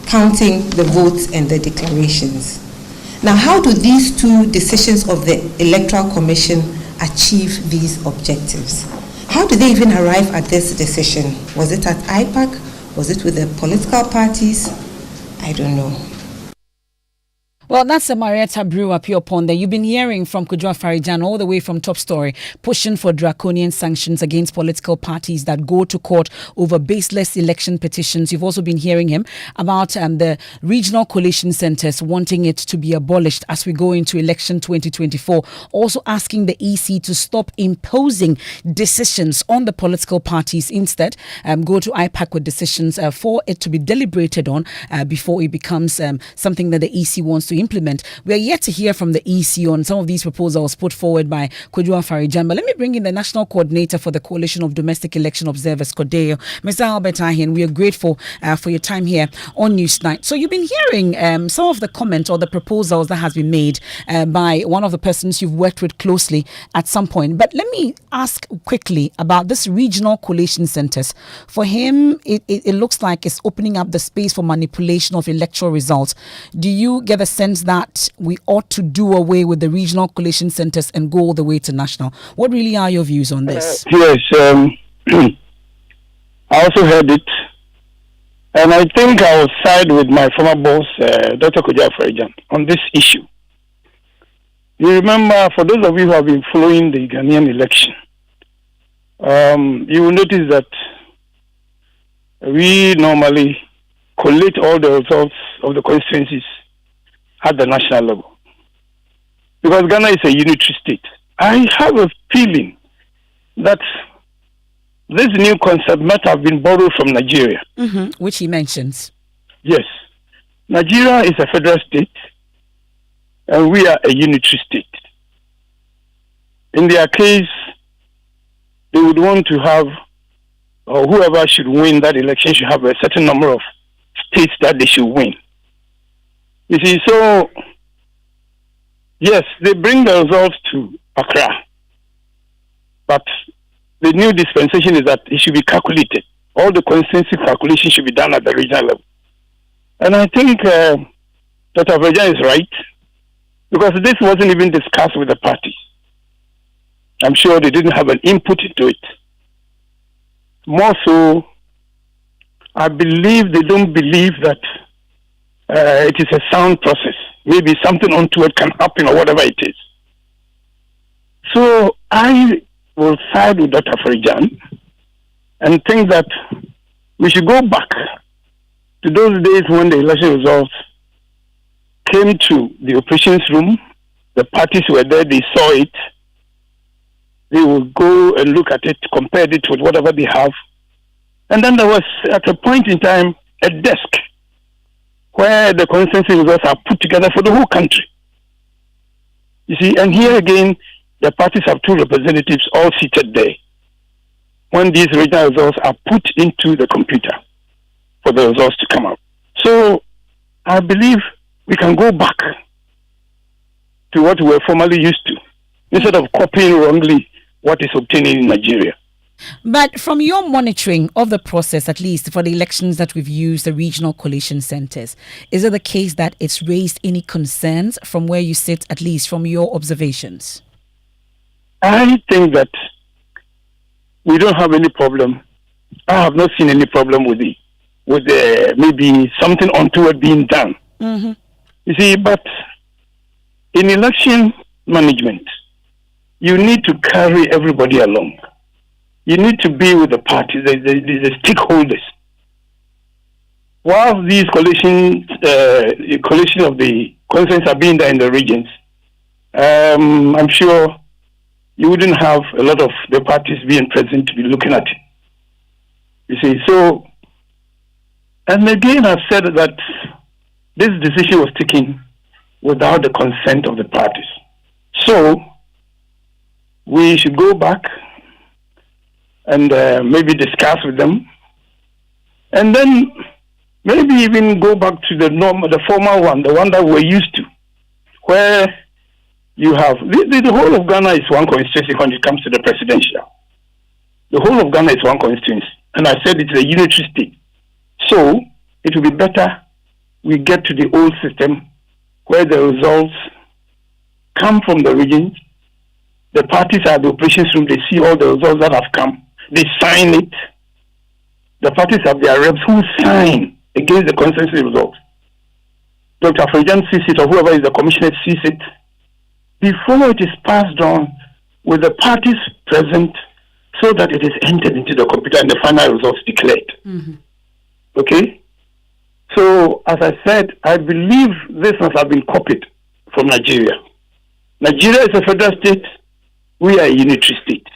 counting the votes and the declarations. Now, how do these two decisions of the Electoral Commission achieve these objectives? How did they even arrive at this decision? Was it at IPAC? Was it with the political parties? I don't know. Well, that's a Marietta Brew appeal upon there. You've been hearing from Kojo Afarijan all the way from Top Story, pushing for draconian sanctions against political parties that go to court over baseless election petitions. You've also been hearing him about the regional collation centers, wanting it to be abolished as we go into election 2024. Also asking the EC to stop imposing decisions on the political parties. Instead, go to IPAC with decisions for it to be deliberated on before it becomes something that the EC wants to implement. We are yet to hear from the EC on some of these proposals put forward by Kojo Afarijan. But let me bring in the National Coordinator for the Coalition of Domestic Election Observers, Kojo, Mr. Albert Ahin. We are grateful for your time here on Newsnight. So you've been hearing some of the comments or the proposals that has been made by one of the persons you've worked with closely at some point. But let me ask quickly about this regional collation centers. For him, it looks like it's opening up the space for manipulation of electoral results. Do you get a sense sense that we ought to do away with the regional collation centers and go all the way to national. What really are your views on this? Yes, I also heard it. And I think I will side with my former boss, Dr. Kojo on this issue. You remember, for those of you who have been following the Ghanaian election, you will notice that we normally collate all the results of the constituencies at the national level. Because Ghana is a unitary state. I have a feeling that this new concept might have been borrowed from Nigeria. Which he mentions. Yes. Nigeria is a federal state, and we are a unitary state. In their case, they would want to have, or whoever should win that election should have a certain number of states that they should win. You see, so, yes, they bring the results to Accra, but the new dispensation is that it should be calculated. All the consensus calculation should be done at the regional level. And I think Dr. Verjan is right, because this wasn't even discussed with the parties. I'm sure they didn't have an input into it. More so, I believe they don't believe that it is a sound process. Maybe something untoward can happen or whatever it is. So I will side with Dr. Verjan and think that we should go back to those days when the election results came to the operations room. The parties were there, they saw it. They will go and look at it, compare it with whatever they have. And then there was, at a point in time, a desk where the consensus results are put together for the whole country. You see, and here again, the parties have two representatives all seated there when these regional results are put into the computer for the results to come out. So I believe we can go back to what we were formerly used to, instead of copying wrongly what is obtained in Nigeria. But from your monitoring of the process, at least for the elections that we've used, the regional collation centers, is it the case that it's raised any concerns from where you sit, at least from your observations? I think that we don't have any problem. I have not seen any problem with maybe something untoward being done. You see, but in election management, you need to carry everybody along. You need to be with the parties, the stakeholders. While these collation of the concerns are being done in the regions, I'm sure you wouldn't have a lot of the parties being present to be looking at it. You see, so, and again, I've said that this decision was taken without the consent of the parties. So, we should go back and maybe discuss with them, and then maybe even go back to the former one, the one that we're used to, where you have the whole of Ghana is one constituency when it comes to the presidential. The whole of Ghana is one constituency, and I said it's a unitary state. So it will be better we get to the old system where the results come from the regions. The parties are at the operations room, they see all the results that have come. They sign it. The parties have their reps who sign against the consensus results. Dr. Frejan sees it, or whoever is the commissioner sees it, before it is passed on with the parties present, so that it is entered into the computer and the final results declared. Okay? So, as I said, I believe this must have been copied from Nigeria. Nigeria is a federal state. We are a unitary state.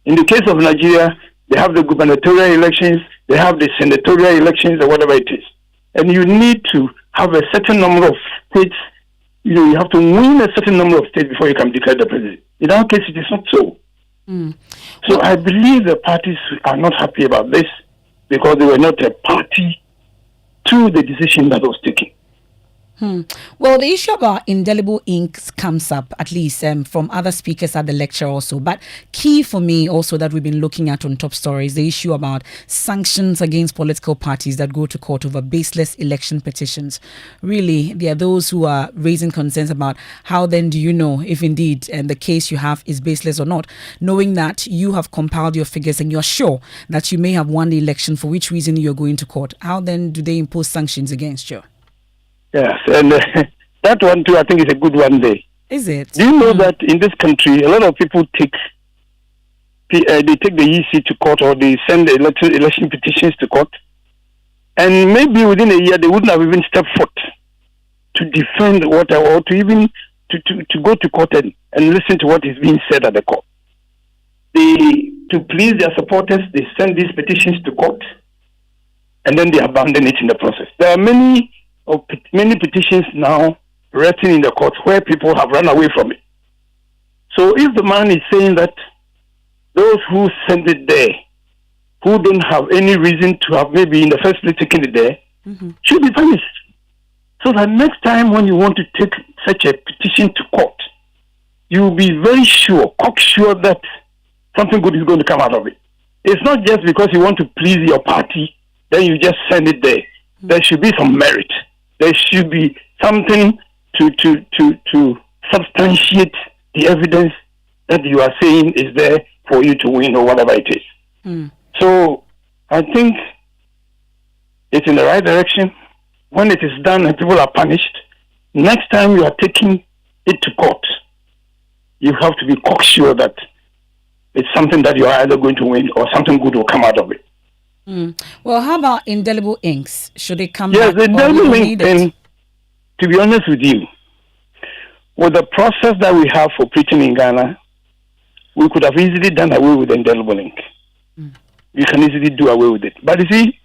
In the case of Nigeria, they have the gubernatorial elections, they have the senatorial elections, or whatever it is. And you need to have a certain number of states. You have to win a certain number of states before you can declare the president. In our case, it is not so. So I believe the parties are not happy about this because they were not a party to the decision that was taken. Well, the issue about indelible ink comes up, at least from other speakers at the lecture also. But key for me also that we've been looking at on Top Story is the issue about sanctions against political parties that go to court over baseless election petitions. Really, there are those who are raising concerns about how then do you know if indeed the case you have is baseless or not, knowing that you have compiled your figures and you're sure that you may have won the election, for which reason you're going to court. How then do they impose sanctions against you? Yes, and that one too, I think is a good one there. Is it? Do you know that in this country, a lot of people take the EC to court, or they send the election petitions to court, and maybe within a year they wouldn't have even stepped forth to defend or to even to go to court and listen to what is being said at the court. To please their supporters, they send these petitions to court, and then they abandon it in the process. There are many petitions now written in the court where people have run away from it. So if the man is saying that those who send it there, who don't have any reason to have maybe in the first place taken it there, should be punished. So that next time when you want to take such a petition to court, you will be very sure, cocksure that something good is going to come out of it. It's not just because you want to please your party, then you just send it there. There should be some merit. There should be something to substantiate the evidence that you are saying is there for you to win or whatever it is. So I think it's in the right direction. When it is done and people are punished, next time you are taking it to court, you have to be cocksure that it's something that you are either going to win or something good will come out of it. Well, how about indelible inks? Should they come Yes, back? the indelible ink, and to be honest with you, with the process that we have for printing in Ghana, we could have easily done away with the indelible ink. You can easily do away with it. But you see,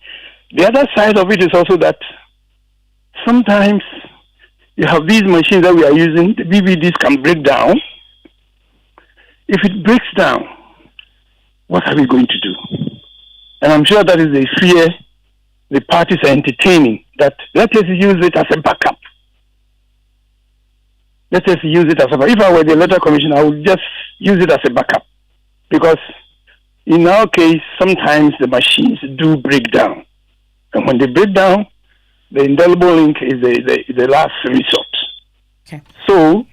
the other side of it is also that sometimes you have these machines that we are using, the BVDs can break down. If it breaks down, what are we going to do? And I'm sure that is a fear the parties are entertaining, that let us use it as a backup. Let us use it as a backup. If I were the electoral commission, I would just use it as a backup. Because in our case, sometimes the machines do break down. And when they break down, the indelible ink is the last resort. Okay. So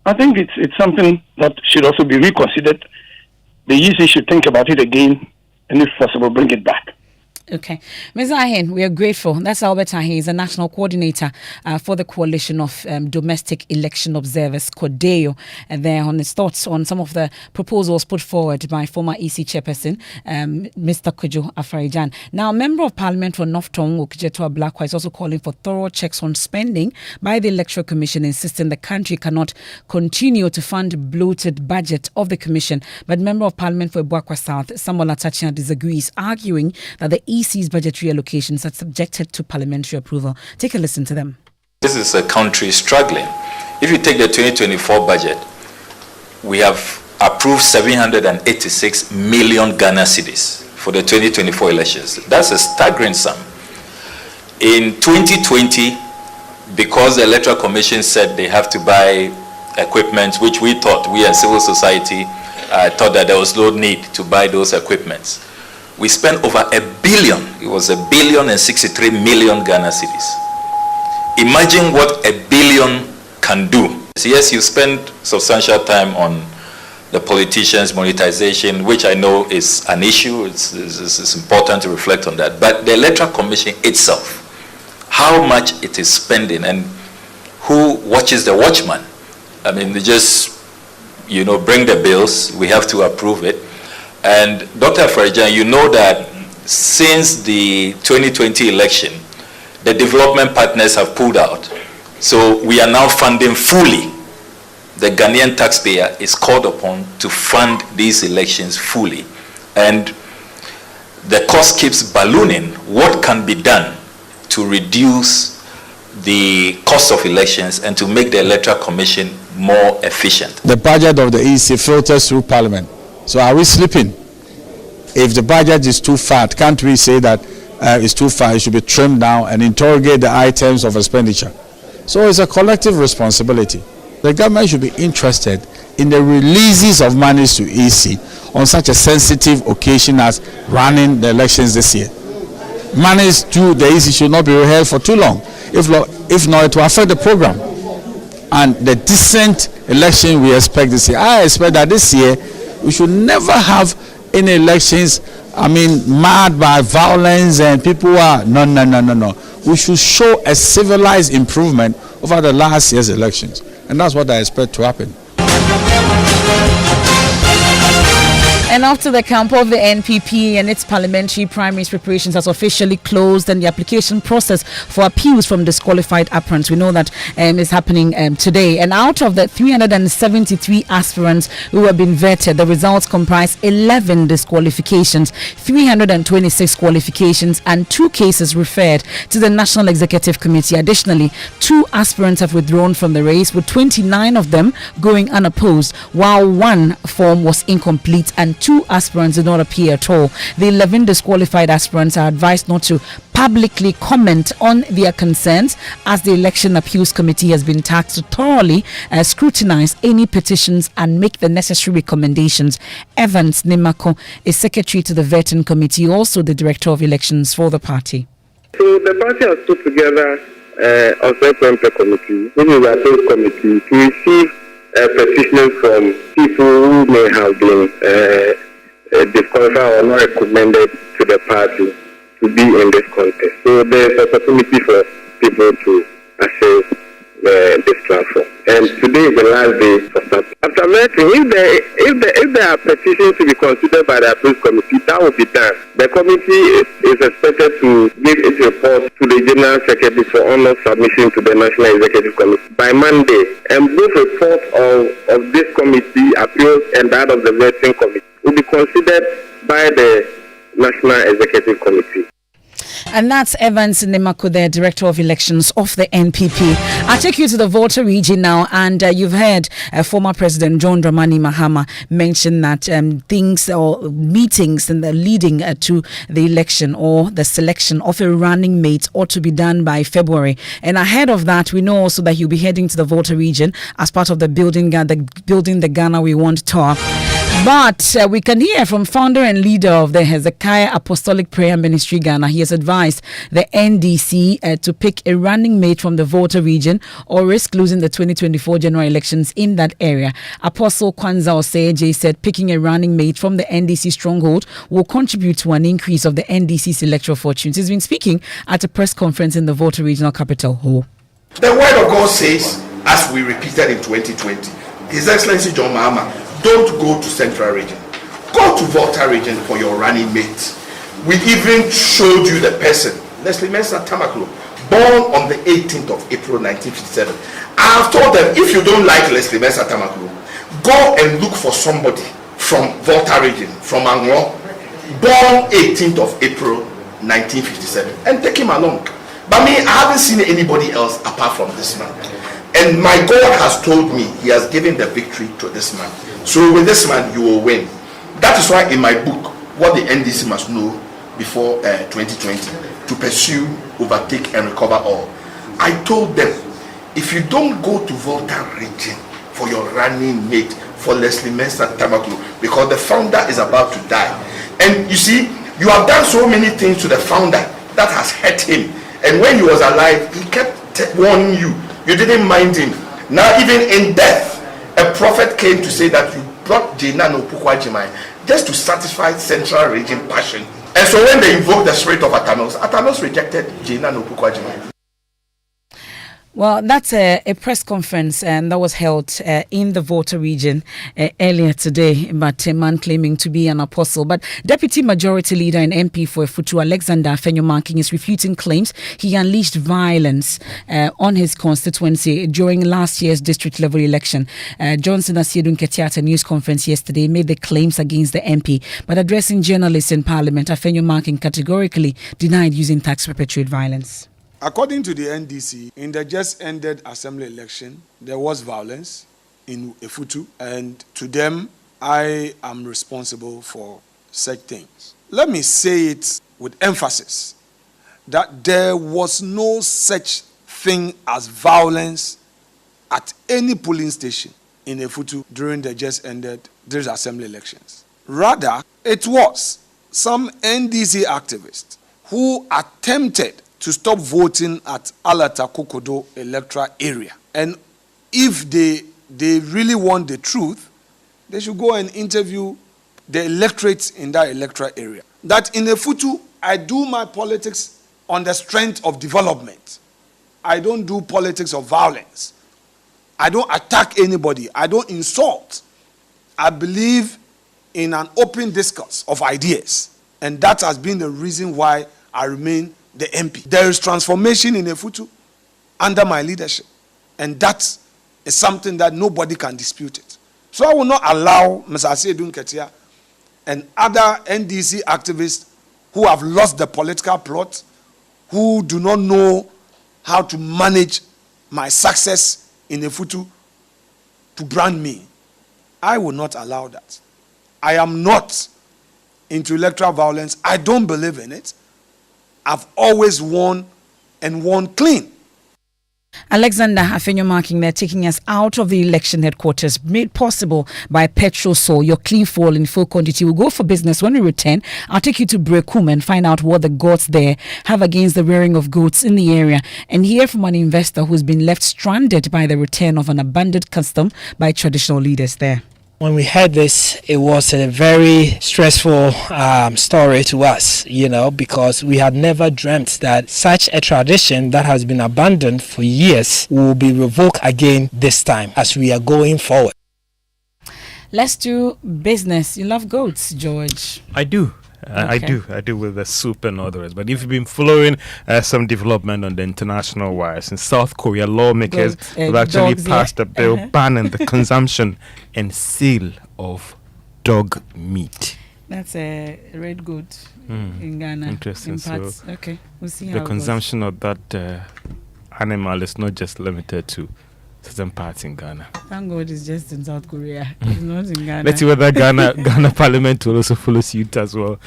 I think it's something that should also be reconsidered. The EC should think about it again, and if possible, bring it back. Okay. Ms. Ahen, we are grateful. That's Albert Ahen. He's a national coordinator for the Coalition of Domestic Election Observers, Kojo, and there on his thoughts on some of the proposals put forward by former EC chairperson, Mr. Kojo Afarijan. Now, Member of Parliament for North Tongue, Okjeto Ablakwa, is also calling for thorough checks on spending by the Electoral Commission, insisting the country cannot continue to fund bloated budget of the Commission. But Member of Parliament for Ebuakwa South, Samuel Atachia, disagrees, arguing that the EC's budgetary allocations are subjected to parliamentary approval. Take a listen to them. This is a country struggling. If you take the 2024 budget, we have approved 786 million Ghana cedis for the 2024 elections. That's a staggering sum. In 2020, because the Electoral Commission said they have to buy equipment, which we thought, we as civil society, thought that there was no need to buy those equipments. We spent over $1 billion. It was $1,063 million Ghana cedis. Imagine what $1 billion can do. Yes, you spend substantial time on the politicians' monetization, which I know is an issue. It's important to reflect on that. But the Electoral Commission itself, how much it is spending and who watches the watchman. I mean, they just, bring the bills. We have to approve it. And Dr. Afarijan, you know that since the 2020 election, the development partners have pulled out. So we are now funding fully. The Ghanaian taxpayer is called upon to fund these elections fully. And the cost keeps ballooning. What can be done to reduce the cost of elections and to make the Electoral Commission more efficient? The budget of the EC filters through Parliament. So are we sleeping? If the budget is too fat, can't we say that it's too fat, it should be trimmed down and interrogate the items of expenditure? So it's a collective responsibility. The government should be interested in the releases of monies to EC on such a sensitive occasion as running the elections this year. Monies to the EC should not be held for too long. If not, it will affect the program. And the decent election we expect this year, I expect that this year we should never have any elections, marred by violence and people who are, no. We should show a civilized improvement over the last year's elections. And that's what I expect to happen. And after the camp of the NPP and its parliamentary primaries preparations has officially closed, and the application process for appeals from disqualified aspirants, we know that is happening today. And out of the 373 aspirants who have been vetted, the results comprise 11 disqualifications, 326 qualifications, and 2 cases referred to the National Executive Committee. Additionally, 2 aspirants have withdrawn from the race, with 29 of them going unopposed, while 1 form was incomplete and 2 aspirants did not appear at all. The 11 disqualified aspirants are advised not to publicly comment on their concerns, as the Election Appeals Committee has been tasked to thoroughly scrutinize any petitions and make the necessary recommendations. Evans Nimako is secretary to the Vetting Committee, also the director of elections for the party. So the party has put together a self-employed committee, which is a appeals committee, to receive petitions from people who may have been disqualified or not recommended to the party to be in this contest. So there's opportunity for people to access this platform. And today is the last day for that. After vetting, if there are petitions to be considered by the appeals committee, that will be done. The committee is expected to give its report to the General Secretary for honor submission to the National Executive Committee by Monday. And both reports of this committee, appeals, and that of the vetting committee will be considered by the National Executive Committee. And that's Evans Nimako, the Director of Elections of the NPP. I'll take you to the Volta region now, and you've heard former President John Dramani Mahama mention that things or meetings and the leading to the election or the selection of a running mate ought to be done by February. And ahead of that, we know also that he'll be heading to the Volta region as part of the Building the Ghana We Want tour. But we can hear from founder and leader of the Hezekiah Apostolic Prayer Ministry Ghana. He has advised the NDC to pick a running mate from the Volta region or risk losing the 2024 general elections in that area. Apostle Kwanza Oseje said picking a running mate from the NDC stronghold will contribute to an increase of the NDC's electoral fortunes. He's been speaking at a press conference in the Volta regional capital hall. The word of God says, as we repeated in 2020, His Excellency John Mahama, don't go to Central Region. Go to Volta Region for your running mate. We even showed you the person, Leslie Mensah Tamaklo, born on the 18th of April 1957. I have told them, if you don't like Leslie Mensah Tamaklo, go and look for somebody from Volta Region, from Anglo, born 18th of April 1957, and take him along. But me, I haven't seen anybody else apart from this man. And my God has told me he has given the victory to this man. So with this man, you will win. That is why in my book, what the NDC must know before 2020, to pursue, overtake, and recover all. I told them, if you don't go to Volta region for your running mate, for Leslie Mensah Tamaklo, because the founder is about to die. And you see, you have done so many things to the founder that has hurt him. And when he was alive, he kept warning you. You didn't mind him. Now even in death, a prophet came to say that you brought Jena no Pukwajimai just to satisfy Central Region passion. And so when they invoked the spirit of Atanos rejected Jena no Pukwajimai. Well, that's a press conference that was held in the Volta region earlier today, but a man claiming to be an apostle. But Deputy Majority Leader and MP for Efutu, Alexander Afenyo-Markin, is refuting claims he unleashed violence on his constituency during last year's district level election. Johnson Asiedu Nketiah at a news conference yesterday made the claims against the MP, but addressing journalists in Parliament, Afenyo-Markin categorically denied using tax to perpetuate violence. According to the NDC, in the just ended assembly election, there was violence in Efutu, and to them, I am responsible for such things. Let me say it with emphasis that there was no such thing as violence at any polling station in Efutu during the just ended these assembly elections. Rather, it was some NDC activists who attempted to stop voting at Alata Kokodo electoral area. And if they really want the truth, they should go and interview the electorates in that electoral area. That in Efutu, I do my politics on the strength of development. I don't do politics of violence. I don't attack anybody. I don't insult. I believe in an open discourse of ideas. And that has been the reason why I remain the MP. There is transformation in Efutu under my leadership. And that is something that nobody can dispute it. So I will not allow Mr. Aseedun Ketia and other NDC activists who have lost the political plot, who do not know how to manage my success in Efutu to brand me. I will not allow that. I am not into electoral violence. I don't believe in it. I've always won and won clean. Alexander Afenyo marking there, taking us out of the election headquarters, made possible by Petrosol, your clean fuel in full quantity. We'll go for business. When we return, I'll take you to Brekum and find out what the gods there have against the rearing of goats in the area, and hear from an investor who's been left stranded by the return of an abandoned custom by traditional leaders there. When we heard this, it was a very stressful story to us, because we had never dreamt that such a tradition that has been abandoned for years will be revoked again this time as we are going forward. Let's do business. You love goats, George. I do. Okay. I do with the soup and all the rest. But if you've been following some development on the international wires, in South Korea, lawmakers have actually passed a bill banning the consumption and sale of dog meat. That's a red goat in Ghana. Interesting. So okay, we'll see how the consumption of that animal is not just limited to certain parts in Ghana. Thank God it's just in South Korea. It's not in Ghana. Let's see whether Ghana Parliament will also follow suit as well.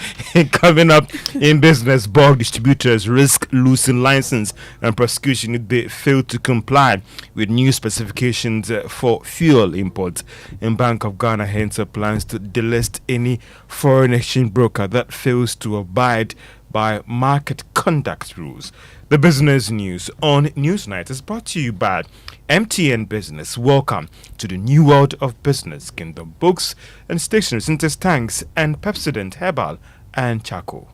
Coming up in business, bulk distributors risk losing license and prosecution if they fail to comply with new specifications for fuel imports. And Bank of Ghana hence plans to delist any foreign exchange broker that fails to abide by market conduct rules. The business news on Newsnight is brought to you by MTN Business. Welcome to the new world of business. Kingdom Books and Stationery, Sintex Tanks and Pepsodent Herbal and Charcoal.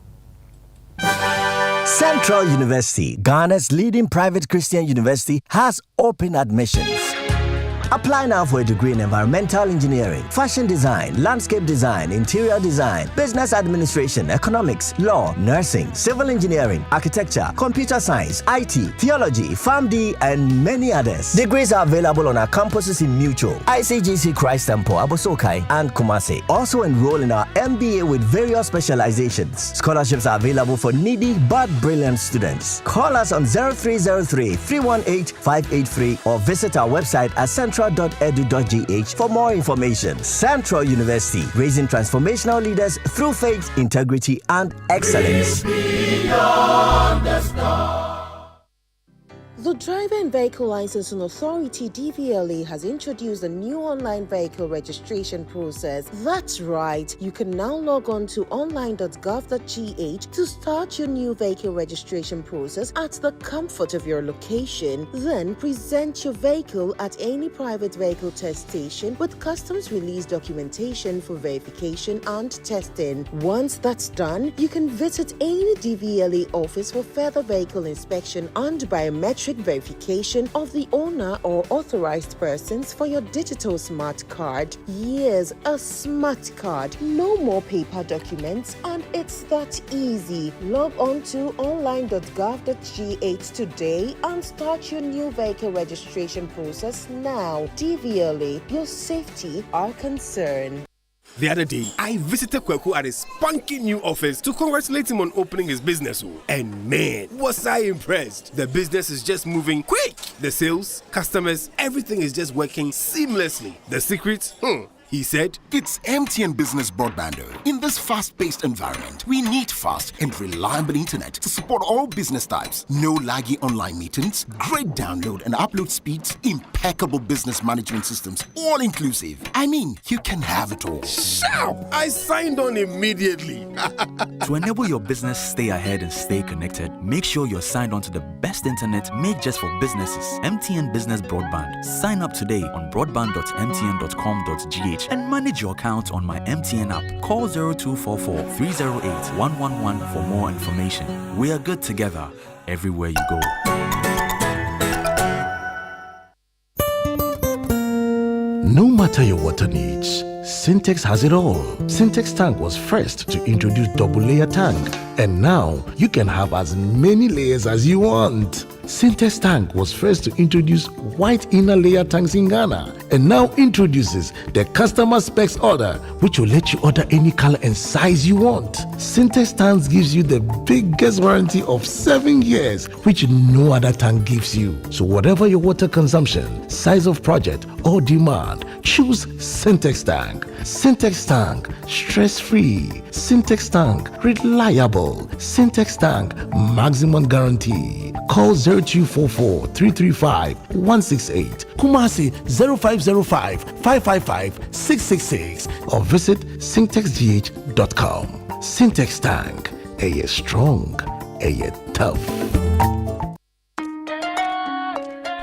Central University, Ghana's leading private Christian university, has open admissions. Apply now for a degree in environmental engineering, fashion design, landscape design, interior design, business administration, economics, law, nursing, civil engineering, architecture, computer science, IT, theology, PharmD, and many others. Degrees are available on our campuses in Mutual, ICGC Christ Temple, Abosokai, and Kumasi. Also enroll in our MBA with various specializations. Scholarships are available for needy but brilliant students. Call us on 0303-318-583 or visit our website at central.edu.gh for more information. Central University, raising transformational leaders through faith, integrity, and excellence. The Driver and Vehicle Licensing Authority (DVLA) has introduced a new online vehicle registration process. That's right, you can now log on to online.gov.gh to start your new vehicle registration process at the comfort of your location. Then present your vehicle at any private vehicle test station with customs release documentation for verification and testing. Once that's done, you can visit any DVLA office for further vehicle inspection and biometric verification of the owner or authorized persons for your digital smart card. Yes, a smart card. No more paper documents, and it's that easy. Log on to online.gov.gh today and start your new vehicle registration process now. DVLA, your safety, our concern. The other day, I visited Kweku at his spunky new office to congratulate him on opening his business. And man, was I impressed. The business is just moving quick. The sales, customers, everything is just working seamlessly. The secret? He said, It's MTN Business Broadband. In this fast-paced environment, we need fast and reliable internet to support all business types. No laggy online meetings, great download and upload speeds, impeccable business management systems, all inclusive. I mean, you can have it all. Sharp! I signed on immediately. To enable your business stay ahead and stay connected, make sure you're signed on to the best internet made just for businesses. MTN Business Broadband. Sign up today on broadband.mtn.com.gh and manage your account on my MTN app. Call 0244 308 111 for more information. We are good together everywhere you go. No matter your water needs, Syntex has it all. Syntex tank was first to introduce double layer tank, and now you can have as many layers as you want. Syntex tank was first to introduce white inner layer tanks in Ghana, and now introduces the customer specs order, which will let you order any color and size you want. Syntex tanks gives you the biggest warranty of 7 years, which no other tank gives you. So whatever your water consumption, size of project, or demand, choose Syntex tank. Syntex tank, stress-free. Syntex tank, reliable. Syntex tank, maximum guarantee. Call 0244 335 168, Kumasi 0505 555 666, or visit syntexgh.com. Syntex tank, a strong, a tough.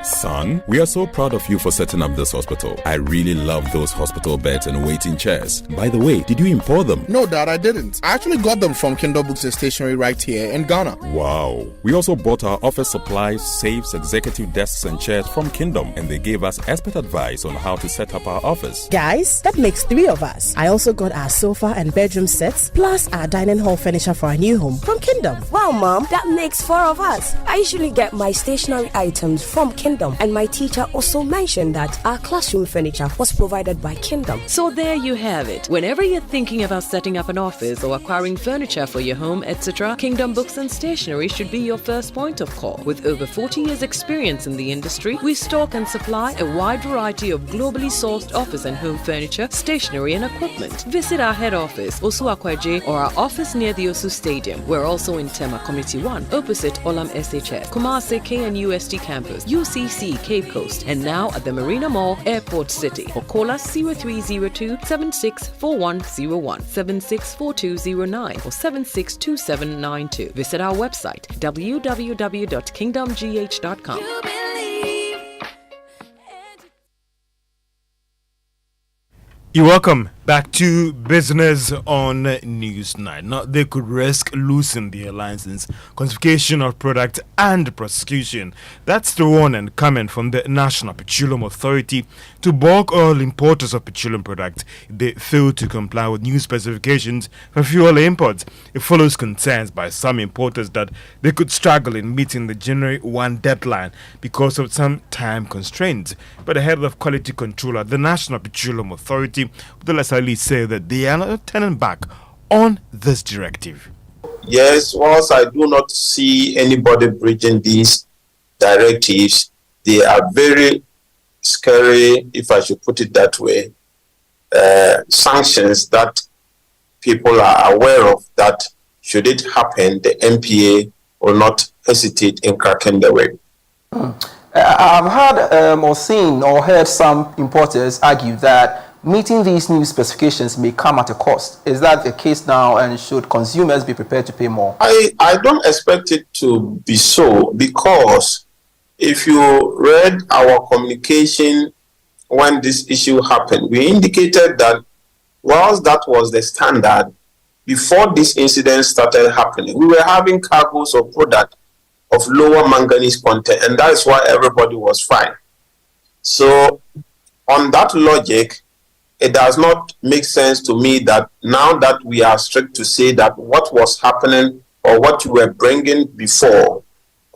Son, we are so proud of you for setting up this hospital. I really love those hospital beds and waiting chairs. By the way, did you import them? No, Dad, I didn't. I actually got them from Kindle Books and Stationery right here in Ghana. Wow. We also bought our office supplies, safes, executive desks and chairs from Kingdom, and they gave us expert advice on how to set up our office. Guys, that makes 3 of us. I also got our sofa and bedroom sets, plus our dining hall furniture for our new home from Kingdom. Wow, Mom, that makes 4 of us. I usually get my stationery items from Kingdom, and my teacher also mentioned that our classroom furniture was provided by Kingdom. So there you have it. Whenever you're thinking about setting up an office or acquiring furniture for your home, etc., Kingdom Books and Stationery should be your first point of call. With over 40 years experience in the industry, we stock and supply a wide variety of globally sourced office and home furniture, stationery and equipment. Visit our head office, Osu Akwaje, or our office near the Osu Stadium. We're also in Tema Community 1, opposite Olam SHS, Kumasi KNUST campus, UCC Cape Coast, and now at the Marina Mall, Airport City. Or call us 0302 764101, 764209, or 762792. Visit our website www.kingdomgh.com. You're welcome back to Business on Newsnight. Now, they could risk losing their license, confiscation of product, and prosecution. That's the warning coming from the National Petroleum Authority to bulk oil importers of petroleum products if they fail to comply with new specifications for fuel imports. It follows concerns by some importers that they could struggle in meeting the January 1 deadline because of some time constraints. But the head of quality control at the National Petroleum Authority, Abdullah say that they are not turning back on this directive. Yes, whilst I do not see anybody breaching these directives, they are very scary, if I should put it that way, sanctions that people are aware of, that should it happen, the MPA will not hesitate in cracking the whip. I've heard or seen or heard some importers argue that meeting these new specifications may come at a cost. Is that the case now, and should consumers be prepared to pay more? I don't expect it to be so, because if you read our communication when this issue happened, we indicated that whilst that was the standard, before this incident started happening, we were having cargoes of product of lower manganese content, and that is why everybody was fine. So on that logic, it does not make sense to me that now that we are strict to say that what was happening or what you were bringing before,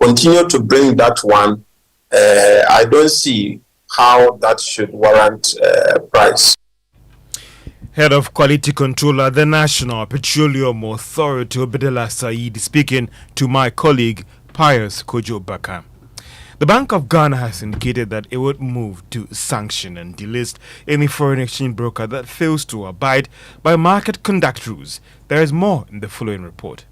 continue to bring that one. I don't see how that should warrant price. Head of Quality Control at the National Petroleum Authority, Obedela Said, speaking to my colleague Pius Kojo Baka. The Bank of Ghana has indicated that it would move to sanction and delist any foreign exchange broker that fails to abide by market conduct rules. There is more in the following report.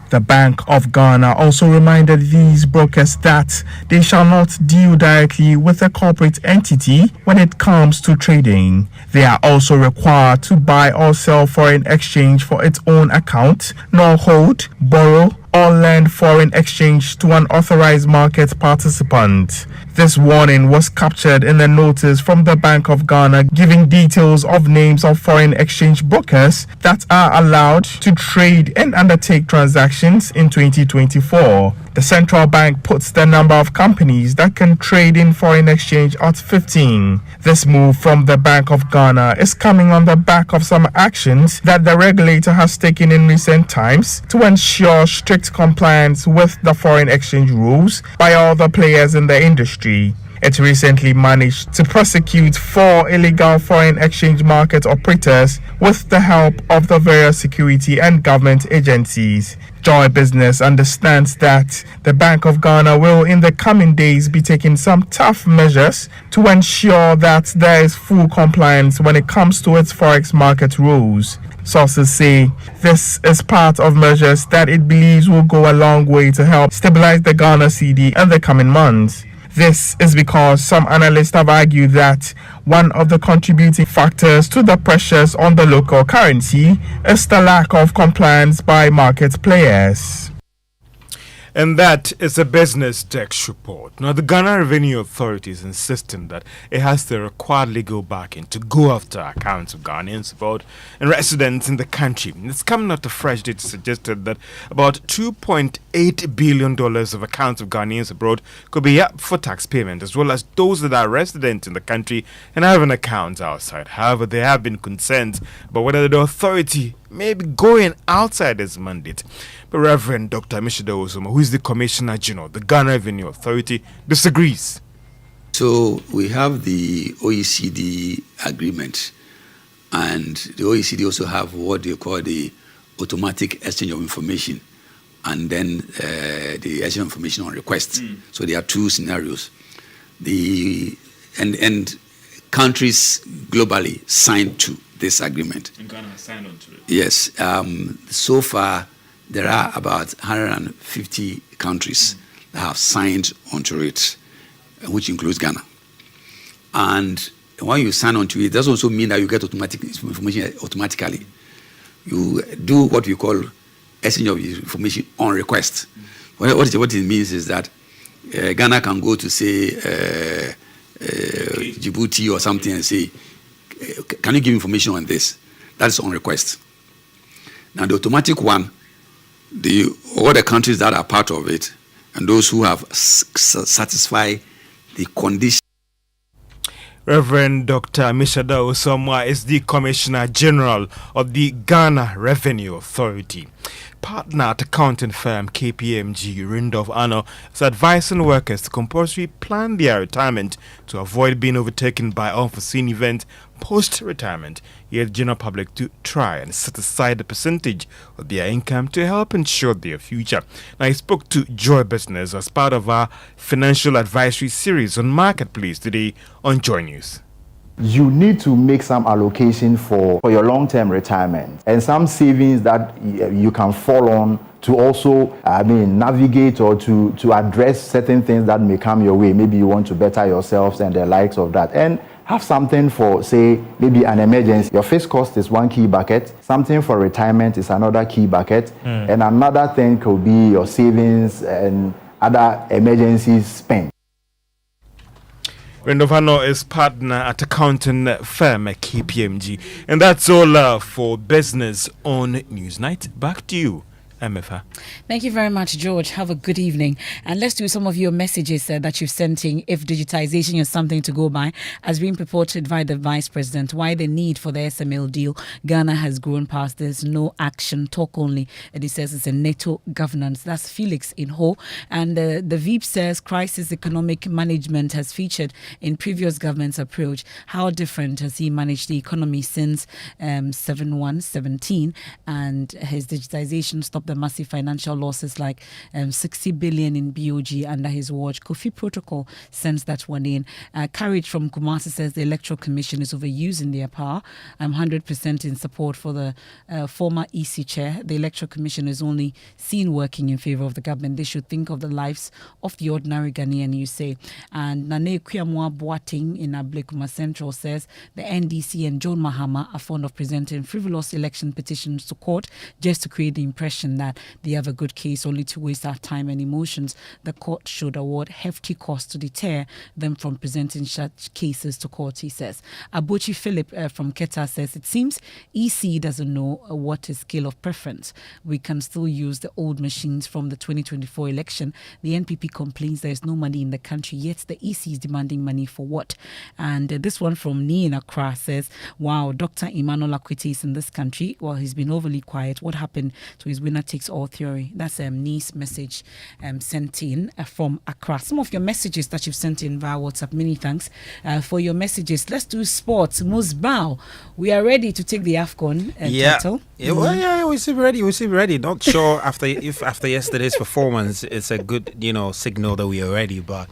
The Bank of Ghana also reminded these brokers that they shall not deal directly with a corporate entity when it comes to trading. They are also required to buy or sell foreign exchange for its own account, nor hold, borrow, or lend foreign exchange to an authorized market participant. This warning was captured in a notice from the Bank of Ghana giving details of names of foreign exchange brokers that are allowed to trade and undertake transactions in 2024. The central bank puts the number of companies that can trade in foreign exchange at 15. This move from the Bank of Ghana is coming on the back of some actions that the regulator has taken in recent times to ensure strict compliance with the foreign exchange rules by all the players in the industry. It recently managed to prosecute 4 illegal foreign exchange market operators with the help of the various security and government agencies. Joy Business understands that the Bank of Ghana will in the coming days be taking some tough measures to ensure that there is full compliance when it comes to its forex market rules. Sources say this is part of measures that it believes will go a long way to help stabilize the Ghana cedi in the coming months. This is because some analysts have argued that one of the contributing factors to the pressures on the local currency is the lack of compliance by market players. And that is a business desk report. Now, the Ghana Revenue Authority is insisting that it has the required legal backing to go after accounts of Ghanaians abroad and residents in the country. It's coming out of fresh data suggested that about $2.8 billion of accounts of Ghanaians abroad could be up for tax payment, as well as those that are resident in the country and have an account outside. However, there have been concerns about whether the authority may be going outside its mandate. But Reverend Dr. Mishida Osoma, who is the Commissioner General, the Ghana Revenue Authority, disagrees. So we have the OECD agreement, and the OECD also have what they call the automatic exchange of information, and then the exchange of information on request. So there are 2 scenarios. And countries globally signed to this agreement. And Ghana has signed on to it. Yes. So far, there are about 150 countries that have signed onto it, which includes Ghana. And when you sign onto it, it doesn't also mean that you get automatic information automatically. You do what we call exchange of information on request. What it means is that Ghana can go to, say, Djibouti or something and say, can you give information on this? That's on request. Now, the automatic one, all the countries that are part of it and those who have satisfied the condition. Reverend Dr. Mishada Osoma is the Commissioner General of the Ghana Revenue Authority. Partner at accounting firm KPMG, Rindolph Anno, is advising workers to compulsory plan their retirement to avoid being overtaken by unforeseen events post-retirement. He urged the general public to try and set aside a percentage of their income to help ensure their future. Now, he spoke to Joy Business as part of our financial advisory series on Marketplace today on Joy News. You need to make some allocation for your long-term retirement and some savings that you can fall on to also, navigate or to address certain things that may come your way. Maybe you want to better yourselves and the likes of that. And have something for, say, maybe an emergency. Your fixed cost is one key bucket. Something for retirement is another key bucket. And another thing could be your savings and other emergencies spent. Rendovano is partner at accounting firm KPMG. And that's all for Business on Newsnight. Back to you, Emefa. Thank you very much, George. Have a good evening. And let's do some of your messages that you've sent in. If digitization is something to go by, as being purported by the Vice President, why the need for the SML deal? Ghana has grown past this. No action, talk only. And he says it's a NATO governance. That's Felix in Ho. And the VEEP says crisis economic management has featured in previous government's approach. How different has he managed the economy since 7/1/17? And his digitization stopped the the massive financial losses like 60 billion in BOG under his watch. Kofi Protocol sends that one in. Courage from Kumasi says the Electoral Commission is overusing their power. I'm 100% in support for the former EC chair. The Electoral Commission is only seen working in favor of the government. They should think of the lives of the ordinary Ghanaian, you say. And Nane Kuyamwa Boating in Ablekuma Central says the NDC and John Mahama are fond of presenting frivolous election petitions to court just to create the impression that they have a good case, only to waste our time and emotions. The court should award hefty costs to deter them from presenting such cases to court, he says. Abochi Philip from Keta says it seems EC doesn't know what is scale of preference. We can still use the old machines from the 2024 election. The NPP complains there is no money in the country, yet the EC is demanding money for what? And this one from Ni in Accra says, wow, Dr. Emmanuel Akwete is in this country. Well, he's been overly quiet. What happened to his winner takes all theory? That's Ni's message sent in from Accra. Some of your messages that you've sent in via WhatsApp, many thanks for your messages. Let's do sports. Musbao, we are ready to take the AFCON title. Yeah, we seem ready. We seem ready. Not sure after yesterday's performance, it's a good signal that we are ready. But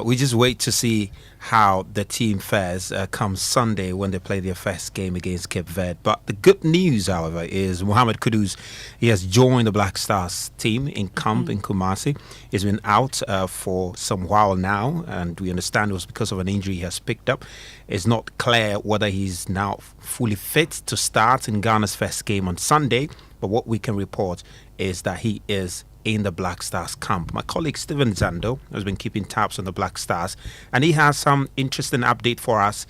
we just wait to see how the team fares come Sunday when they play their first game against Cape Verde. But the good news, however, is Mohamed Kudus, he has joined the Black Stars team in camp in Kumasi. He's been out for some while now, and we understand it was because of an injury he has picked up. It's not clear whether he's now fully fit to start in Ghana's first game on Sunday, but what we can report is that he is in the Black Stars camp. My colleague Stephen Zando has been keeping tabs on the Black Stars, and he has some interesting update for us,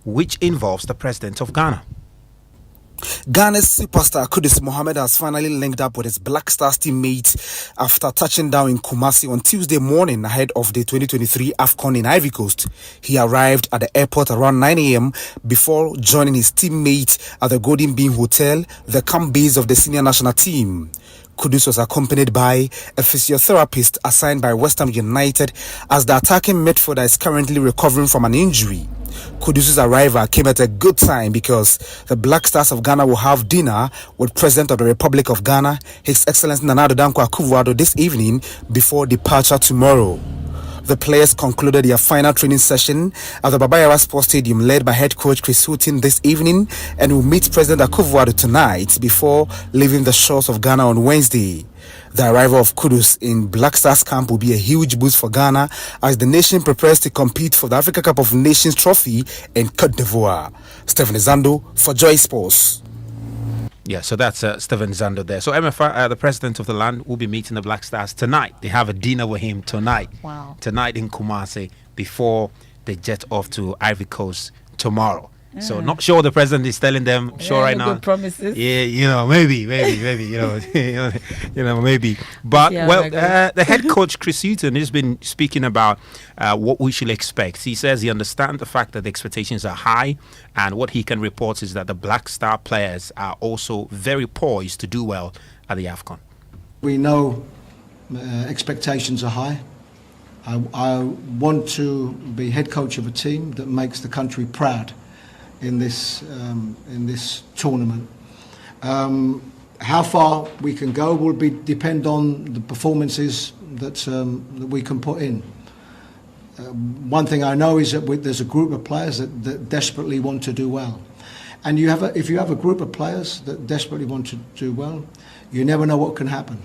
which involves the president of Ghana. Ghana's superstar Kudus Mohammed has finally linked up with his Black Stars teammates after touching down in Kumasi on Tuesday morning ahead of the 2023 AFCON in Ivory Coast. He arrived at the airport around 9 a.m. before joining his teammates at the Golden Bean Hotel, the camp base of the senior national team. Kudus was accompanied by a physiotherapist assigned by West Ham United as the attacking midfielder is currently recovering from an injury. Kudus' arrival came at a good time because the Black Stars of Ghana will have dinner with President of the Republic of Ghana, His Excellency Nana Addo Dankwa Akufo-Addo, this evening before departure tomorrow. The players concluded their final training session at the Baba Yara Sports Stadium led by head coach Chris Houghton this evening and will meet President Akufo-Addo tonight before leaving the shores of Ghana on Wednesday. The arrival of Kudus in Black Stars camp will be a huge boost for Ghana as the nation prepares to compete for the Africa Cup of Nations trophy in Cote d'Ivoire. Stephen Zando for Joy Sports. Yeah, so that's Stephen Zando there. So Emefa, the president of the land, will be meeting the Black Stars tonight. They have a dinner with him tonight. Wow. Tonight in Kumasi before they jet off to Ivory Coast tomorrow. So not sure the president is telling them. Sure, right now. Good promises. Yeah, maybe, maybe. But the head coach Chris Houghton has been speaking about what we should expect. He says he understands the fact that the expectations are high, and what he can report is that the Black Star players are also very poised to do well at the AFCON. We know expectations are high. I want to be head coach of a team that makes the country proud in this tournament. How far we can go will depend on the performances that we can put in. One thing I know is that there's a group of players that desperately want to do well, and if you have a group of players that desperately want to do well, you never know what can happen.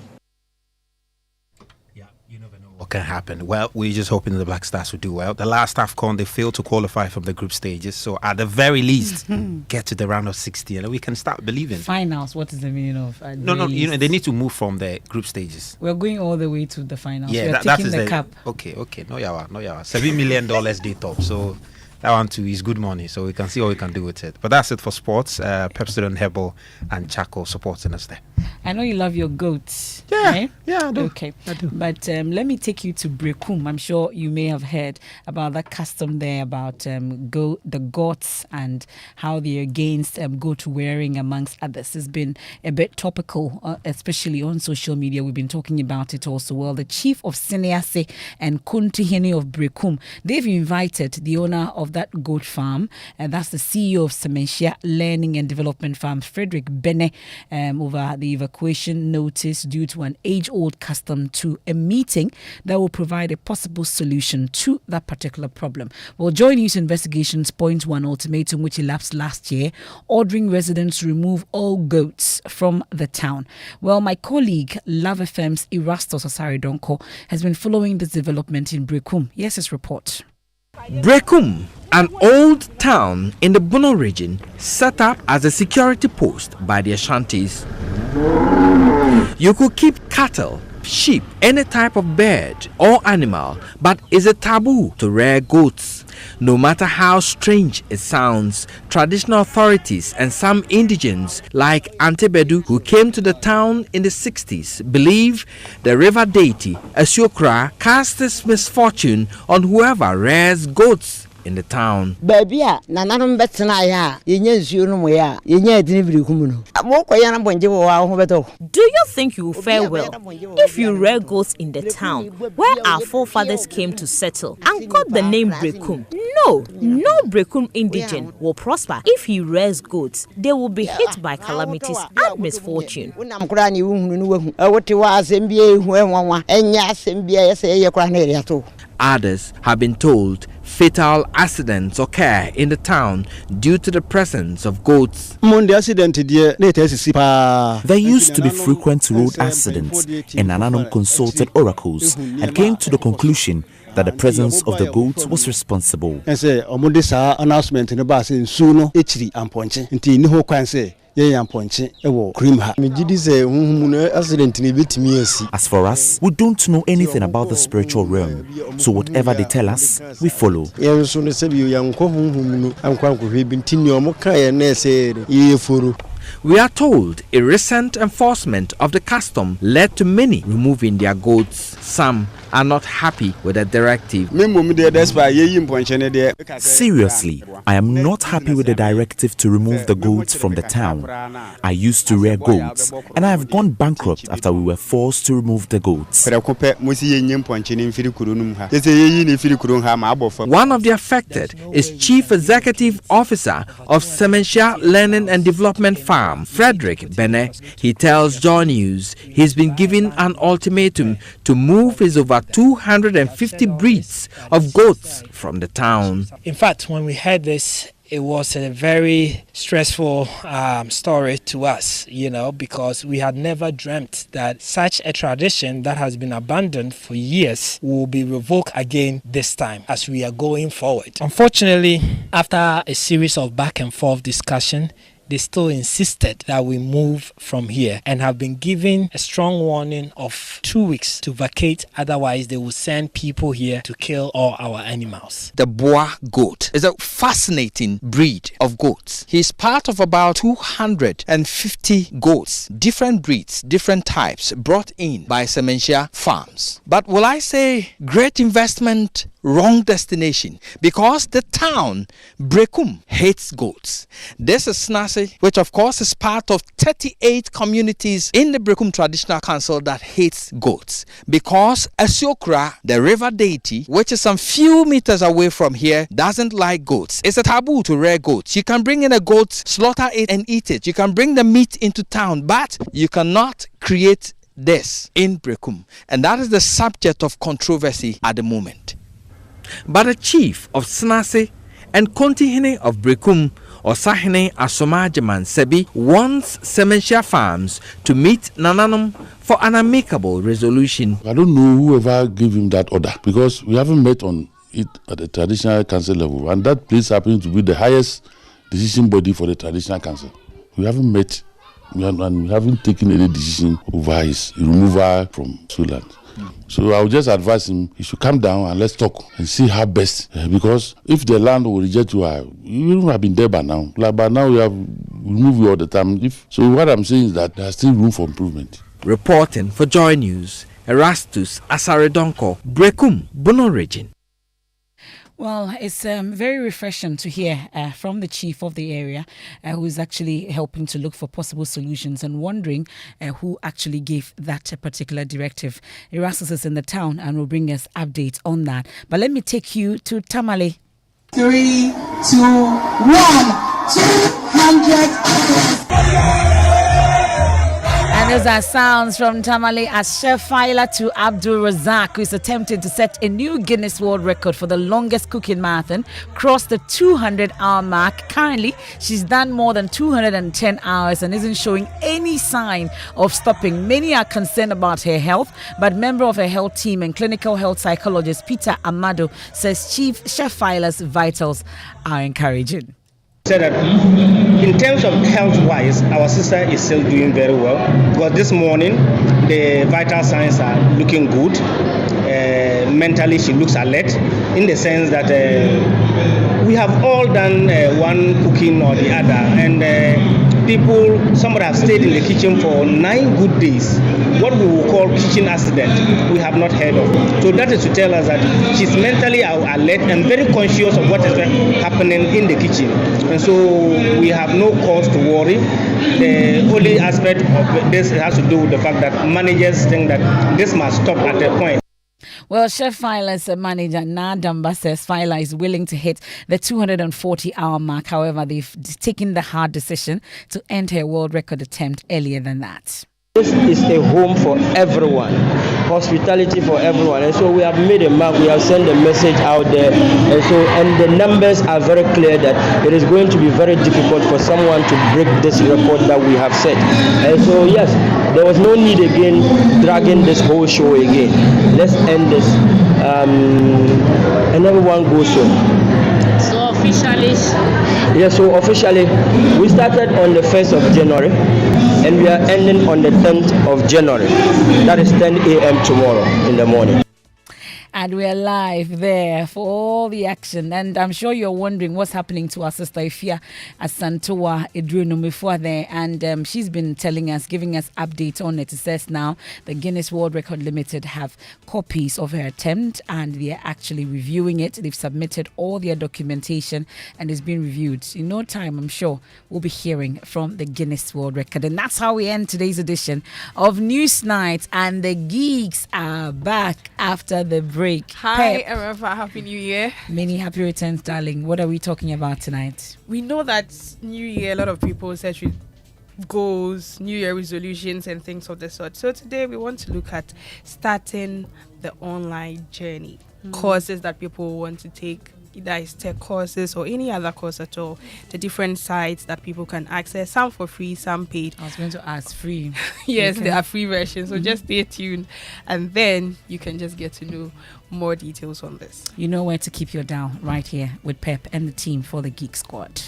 What can happen? Well, we're just hoping the Black Stars will do well. The last AFCON, they failed to qualify from the group stages. So at the very least, get to the round of 16 and we can start believing. Finals, what is the meaning of? No, they need to move from the group stages. We're going all the way to the finals. Yeah, we're taking the cup. Okay. No yawa. $7 million day top. So that one too is good money. So we can see what we can do with it. But that's it for sports. Pepsodent Herbal and Chaco supporting us there. I know you love your goats. Yeah, right? yeah, I do. Okay, I do. But let me take you to Brekum. I'm sure you may have heard about that custom there about the goats and how they're against goat wearing, amongst others. It's been a bit topical, especially on social media. We've been talking about it also. Well, the chief of Seniase and Kuntihene of Brekum, they've invited the owner of of that goat farm. And that's the CEO of Sementia Learning and Development Farm, Frederick Bene, over the evacuation notice due to an age-old custom to a meeting that will provide a possible solution to that particular problem. Well, Joy News Investigations points one ultimatum which elapsed last year, ordering residents to remove all goats from the town. Well, my colleague, Love FM's Erastus Asaridonko, has been following this development in Brekum. Here's his report. Brekum, an old town in the Bono region, set up as a security post by the Ashantis. You could keep cattle, sheep, any type of bird or animal, but it's a taboo to rear goats. No matter how strange it sounds, traditional authorities and some indigents like Antebedu, who came to the town in the 60s, believe the river deity Asiokra casts this misfortune on whoever rears goats in the town. Do you think you will fare well if you rear goats in the town where our forefathers came to settle and got the name Brekum? No Brekum indigent will prosper if he rears goats. They will be hit by calamities and misfortune. Others have been told fatal accidents occur in the town due to the presence of goats. There used to be frequent road accidents, and Nananum consulted oracles and came to the conclusion that the presence of the goats was responsible. As for us, we don't know anything about the spiritual realm, so whatever they tell us, we follow. We are told a recent enforcement of the custom led to many removing their goats. Some are not happy with the directive. Seriously, I am not happy with the directive to remove the goats from the town. I used to rear goats, and I have gone bankrupt after we were forced to remove the goats. One of the affected is Chief Executive Officer of Sementia Learning and Development Farm, Frederick Bene. He tells Joy News he's been given an ultimatum to move his over 250 breeds of goats from the town. In fact, when we heard this, it was a very stressful story to us, because we had never dreamt that such a tradition that has been abandoned for years will be revoked again this time as we are going forward. Unfortunately, after a series of back and forth discussion, they still insisted that we move from here and have been given a strong warning of 2 weeks to vacate. Otherwise, they will send people here to kill all our animals. The Boa goat is a fascinating breed of goats. He's part of about 250 goats, different breeds, different types, brought in by Sementia farms. But will I say great investment, wrong destination? Because the town, Brekum, hates goats. This is Snasi, which of course is part of 38 communities in the Brekum Traditional Council that hates goats. Because Asiokra, the river deity, which is some few meters away from here, doesn't like goats. It's a taboo to rear goats. You can bring in a goat, slaughter it and eat it. You can bring the meat into town, but you cannot create this in Brekum. And that is the subject of controversy at the moment. But the chief of Snasi and Kontihine of Brekum, Osahine Asomajaman Sebi, wants Sementia Farms to meet Nananum for an amicable resolution. I don't know whoever gave him that order, because we haven't met on it at the traditional council level, and that place happens to be the highest decision body for the traditional council. We haven't met, and we haven't taken any decision over his removal from Suland. So I would just advise him, he should come down and let's talk and see how best. Because if the land will reject you, wouldn't have been there by now. Like by now, we have removed you all the time. So what I'm saying is that there's still room for improvement. Reporting for Joy News, Erastus Asaredonko, Brekum, Bono region. Well, it's very refreshing to hear from the chief of the area who is actually helping to look for possible solutions and wondering who actually gave that particular directive. Erastus is in the town and will bring us updates on that. But let me take you to Tamale. 3, 2, 1. 200. And those are sounds from Tamale as Chef Faila to Abdul Razak, who is attempting to set a new Guinness World Record for the longest cooking marathon, crossed the 200-hour mark. Currently, she's done more than 210 hours and isn't showing any sign of stopping. Many are concerned about her health, but member of her health team and clinical health psychologist Peter Amado says Chef Faila's vitals are encouraging. Said that in terms of health-wise, our sister is still doing very well, because this morning the vital signs are looking good. Mentally, she looks alert, in the sense that we have all done one cooking or the other, and somebody have stayed in the kitchen for 9 good days. What we will call kitchen accident, we have not heard of. So that is to tell us that she's mentally alert and very conscious of what is happening in the kitchen. And so we have no cause to worry. The only aspect of this has to do with the fact that managers think that this must stop at a point. Well, Chef Fila's manager, Nadamba, says Fila is willing to hit the 240-hour mark. However, they've taken the hard decision to end her world record attempt earlier than that. This is a home for everyone, hospitality for everyone, and so we have made a mark, we have sent a message out there, and the numbers are very clear that it is going to be very difficult for someone to break this record that we have set. And so yes, there was no need again dragging this whole show again. Let's end this, and everyone goes home. So officially? Yes, so officially, we started on the 1st of January, and we are ending on the 10th of January. That is 10 a.m. tomorrow in the morning. And we're live there for all the action. And I'm sure you're wondering what's happening to our sister Ifia Asantoa Edrunomifua there. And she's been telling us, giving us updates on it. It says now the Guinness World Record Limited have copies of her attempt and they're actually reviewing it. They've submitted all their documentation and it's been reviewed. In no time, I'm sure we'll be hearing from the Guinness World Record. And that's how we end today's edition of News Night. And the geeks are back after the break. Hi, Emefa. Happy New Year. Many happy returns, darling. What are we talking about tonight? We know that New Year, a lot of people set goals, New Year resolutions, and things of the sort. So today we want to look at starting the online journey, courses that people want to take. Either it's tech courses or any other course at all, the different sites that people can access, some for free, some paid. I was going to ask free. Yes, okay. There are free versions, so just stay tuned and then you can just get to know more details on this. You know where to keep your dial, right here with Pep and the team for the Geek Squad.